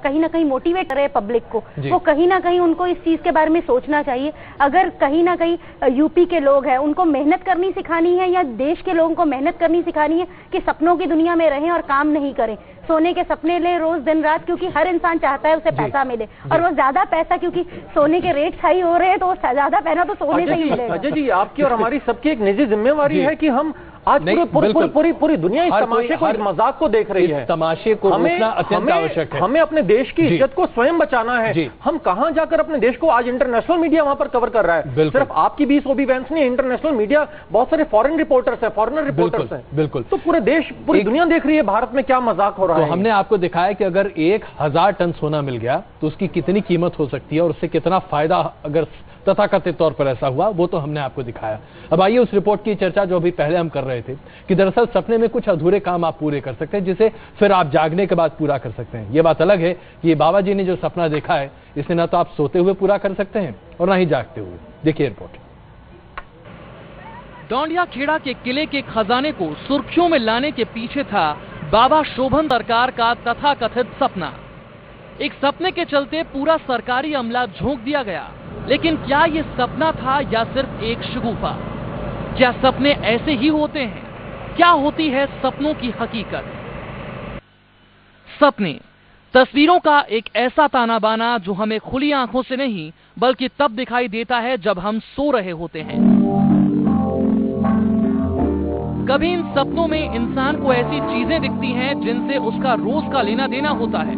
कहीं ना कहीं मोटिवेट कर रहे हैं पब्लिक को, वो कहीं ना कहीं उनको इस चीज के बारे में सोचना चाहिए। अगर कहीं ना कहीं यूपी के लोग हैं, उनको मेहनत करनी सिखानी है, या देश के लोगों को मेहनत करनी सिखानी है कि सपनों की दुनिया में रहें और काम नहीं करें, सोने के सपने ले रोज दिन रात, क्योंकि हर इंसान चाहता है उसे पैसा मिले, और वो ज्यादा पैसा, क्योंकि सोने के रेट हाई हो रहे हैं तो ज्यादा पैसा तो सोने से ही मिलेगा। अजय जी, आपकी और हमारी सबकी एक निजी जिम्मेवारी है कि हम आज पूरी दुनिया इस तमाशे को, इस मजाक को देख रही है। तमाशे को रोकना अत्यंत आवश्यक है। हमें अपने देश की इज्जत को स्वयं बचाना है। हम कहां जाकर अपने देश को, आज इंटरनेशनल मीडिया वहां पर कवर कर रहा है। सिर्फ आपकी 20 ओबी वैंस नहीं, इंटरनेशनल मीडिया, बहुत सारे फॉरेन रिपोर्टर्स हैं, फॉरेनर रिपोर्टर्स हैं। बिल्कुल। तो पूरे देश, पूरी दुनिया देख रही है भारत में क्या मजाक हो रहा है। तो हमने आपको दिखाया कि अगर 1000 टन सोना मिल गया तो उसकी कितनी कीमत हो सकती है और उससे कितना फायदा अगर तथाकथित तौर पर ऐसा हुआ, वो तो हमने आपको दिखाया। अब आइए उस रिपोर्ट की चर्चा जो अभी पहले हम कर रहे थे, कि दरअसल सपने में कुछ अधूरे काम आप पूरे कर सकते हैं जिसे फिर आप जागने के बाद पूरा कर सकते हैं। ये बात अलग है कि बाबा जी ने जो सपना देखा है इसे ना तो आप सोते हुए पूरा कर सकते हैं और ना ही जागते हुए। देखिए रिपोर्ट। डोंडिया खेड़ा के किले के खजाने को सुर्खियों में लाने के पीछे था बाबा शोभन सरकार का तथाकथित सपना। एक सपने के चलते पूरा सरकारी अमला झोंक दिया गया, लेकिन क्या ये सपना था या सिर्फ एक शगुफा? क्या सपने ऐसे ही होते हैं? क्या होती है सपनों की हकीकत? सपने तस्वीरों का एक ऐसा ताना बाना जो हमें खुली आंखों से नहीं बल्कि तब दिखाई देता है जब हम सो रहे होते हैं। कभी इन सपनों में इंसान को ऐसी चीजें दिखती हैं जिनसे उसका रोज का लेना देना होता है,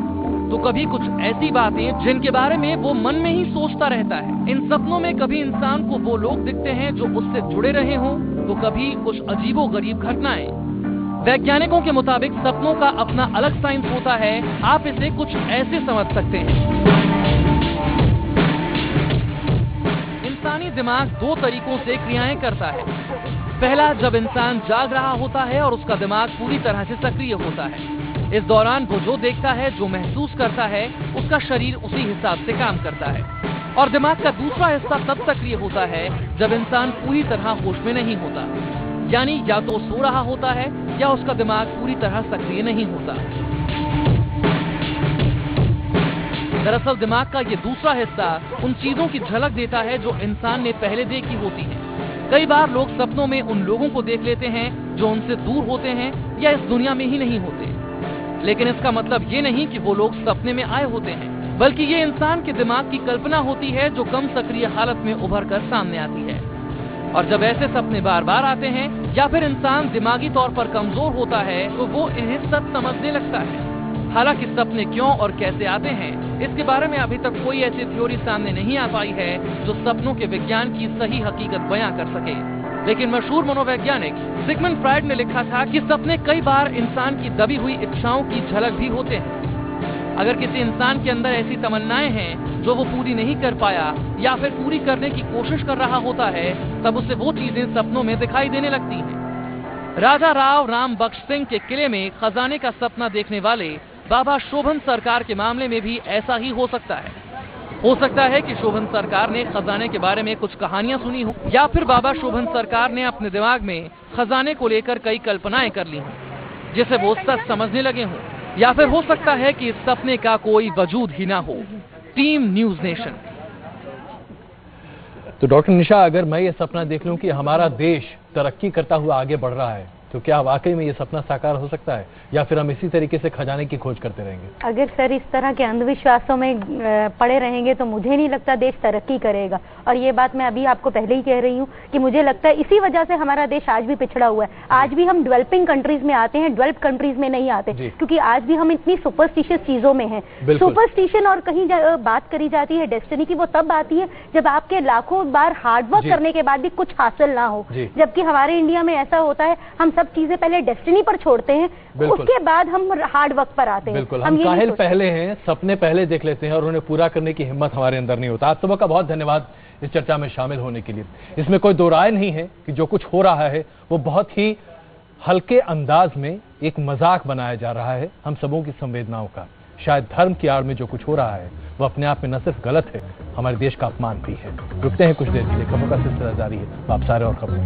तो कभी कुछ ऐसी बातें जिनके बारे में वो मन में ही सोचता रहता है। इन सपनों में कभी इंसान को वो लोग दिखते हैं जो उससे जुड़े रहे हों, तो कभी कुछ अजीबोगरीब घटनाएं। वैज्ञानिकों के मुताबिक सपनों का अपना अलग साइंस होता है। आप इसे कुछ ऐसे समझ सकते हैं। इंसानी दिमाग दो तरीकों से क्रियाएं करता है। पहला, जब इंसान जाग रहा होता है और उसका दिमाग पूरी तरह से सक्रिय होता है। इस दौरान वो जो देखता है, जो महसूस करता है, उसका शरीर उसी हिसाब से काम करता है। और दिमाग का दूसरा हिस्सा तब सक्रिय होता है जब इंसान पूरी तरह होश में नहीं होता, यानी या तो सो रहा होता है या उसका दिमाग पूरी तरह सक्रिय नहीं होता। दरअसल दिमाग का ये दूसरा हिस्सा उन चीजों की झलक देता है जो इंसान ने पहले देखी होती है। कई बार लोग सपनों में उन लोगों को देख लेते हैं जो उनसे दूर होते हैं या इस दुनिया में ही नहीं होते, लेकिन इसका मतलब ये नहीं कि वो लोग सपने में आए होते हैं, बल्कि ये इंसान के दिमाग की कल्पना होती है जो कम सक्रिय हालत में उभर कर सामने आती है। और जब ऐसे सपने बार बार आते हैं या फिर इंसान दिमागी तौर पर कमजोर होता है तो वो इन्हें सच समझने लगता है। हालांकि सपने क्यों और कैसे आते हैं, इसके बारे में अभी तक कोई ऐसी थ्योरी सामने नहीं आ पाई है जो सपनों के विज्ञान की सही हकीकत बयां कर सके। लेकिन मशहूर मनोवैज्ञानिक सिगमंड फ्रायड ने लिखा था कि सपने कई बार इंसान की दबी हुई इच्छाओं की झलक भी होते हैं। अगर किसी इंसान के अंदर ऐसी तमन्नाएं हैं जो वो पूरी नहीं कर पाया या फिर पूरी करने की कोशिश कर रहा होता है, तब उसे वो चीजें सपनों में दिखाई देने लगती हैं। राजा राम बख्श सिंह के किले में खजाने का सपना देखने वाले बाबा शोभन सरकार के मामले में भी ऐसा ही हो सकता है। हो सकता है कि शोभन सरकार ने खजाने के बारे में कुछ कहानियां सुनी हो, या फिर बाबा शोभन सरकार ने अपने दिमाग में खजाने को लेकर कई कल्पनाएं कर ली हों, जिसे वो सच समझने लगे हों, या फिर हो सकता है कि इस सपने का कोई वजूद ही ना हो। Team news nation. तो डॉक्टर निशा, अगर मैं ये सपना देख लूं कि हमारा देश तरक्की करता हुआ आगे बढ़ रहा है, तो क्या वाकई में ये सपना साकार हो सकता है, या फिर हम इसी तरीके से खजाने की खोज करते रहेंगे? अगर सर इस तरह के अंधविश्वासों में पड़े रहेंगे तो मुझे नहीं लगता देश तरक्की करेगा। और ये बात मैं अभी आपको पहले ही कह रही हूँ कि मुझे लगता है इसी वजह से हमारा देश आज भी पिछड़ा हुआ है। आज भी हम डेवलपिंग कंट्रीज में आते हैं, डेवलप्ड कंट्रीज में नहीं आते, क्योंकि आज भी हम इतनी सुपरस्टिशियस चीजों में हैं। सुपरस्टिशन और कहीं बात करी जाती है डेस्टिनी की, वो तब आती है जब आपके लाखों बार हार्डवर्क करने के बाद भी कुछ हासिल ना हो। जबकि हमारे इंडिया में ऐसा होता है, हम सब चीजें पहले डेस्टिनी पर छोड़ते हैं, उसके बाद हम हार्ड वर्क पर आते हैं। बिल्कुल, हम काहिल पहले हैं, सपने पहले देख लेते हैं और उन्हें पूरा करने की हिम्मत हमारे अंदर नहीं होता। आप सबका बहुत धन्यवाद इस चर्चा में शामिल होने के लिए। इसमें कोई दो राय नहीं है कि जो कुछ हो रहा है वो बहुत ही हल्के अंदाज में एक मजाक बनाया जा रहा है हम सबों की संवेदनाओं का। शायद धर्म की आड़ में जो कुछ हो रहा है वो अपने आप में न सिर्फ गलत है, हमारे देश का अपमान भी है। रुकते हैं कुछ देर के लिए, खबरों का सिलसिला जारी है, आप सारे और खबरों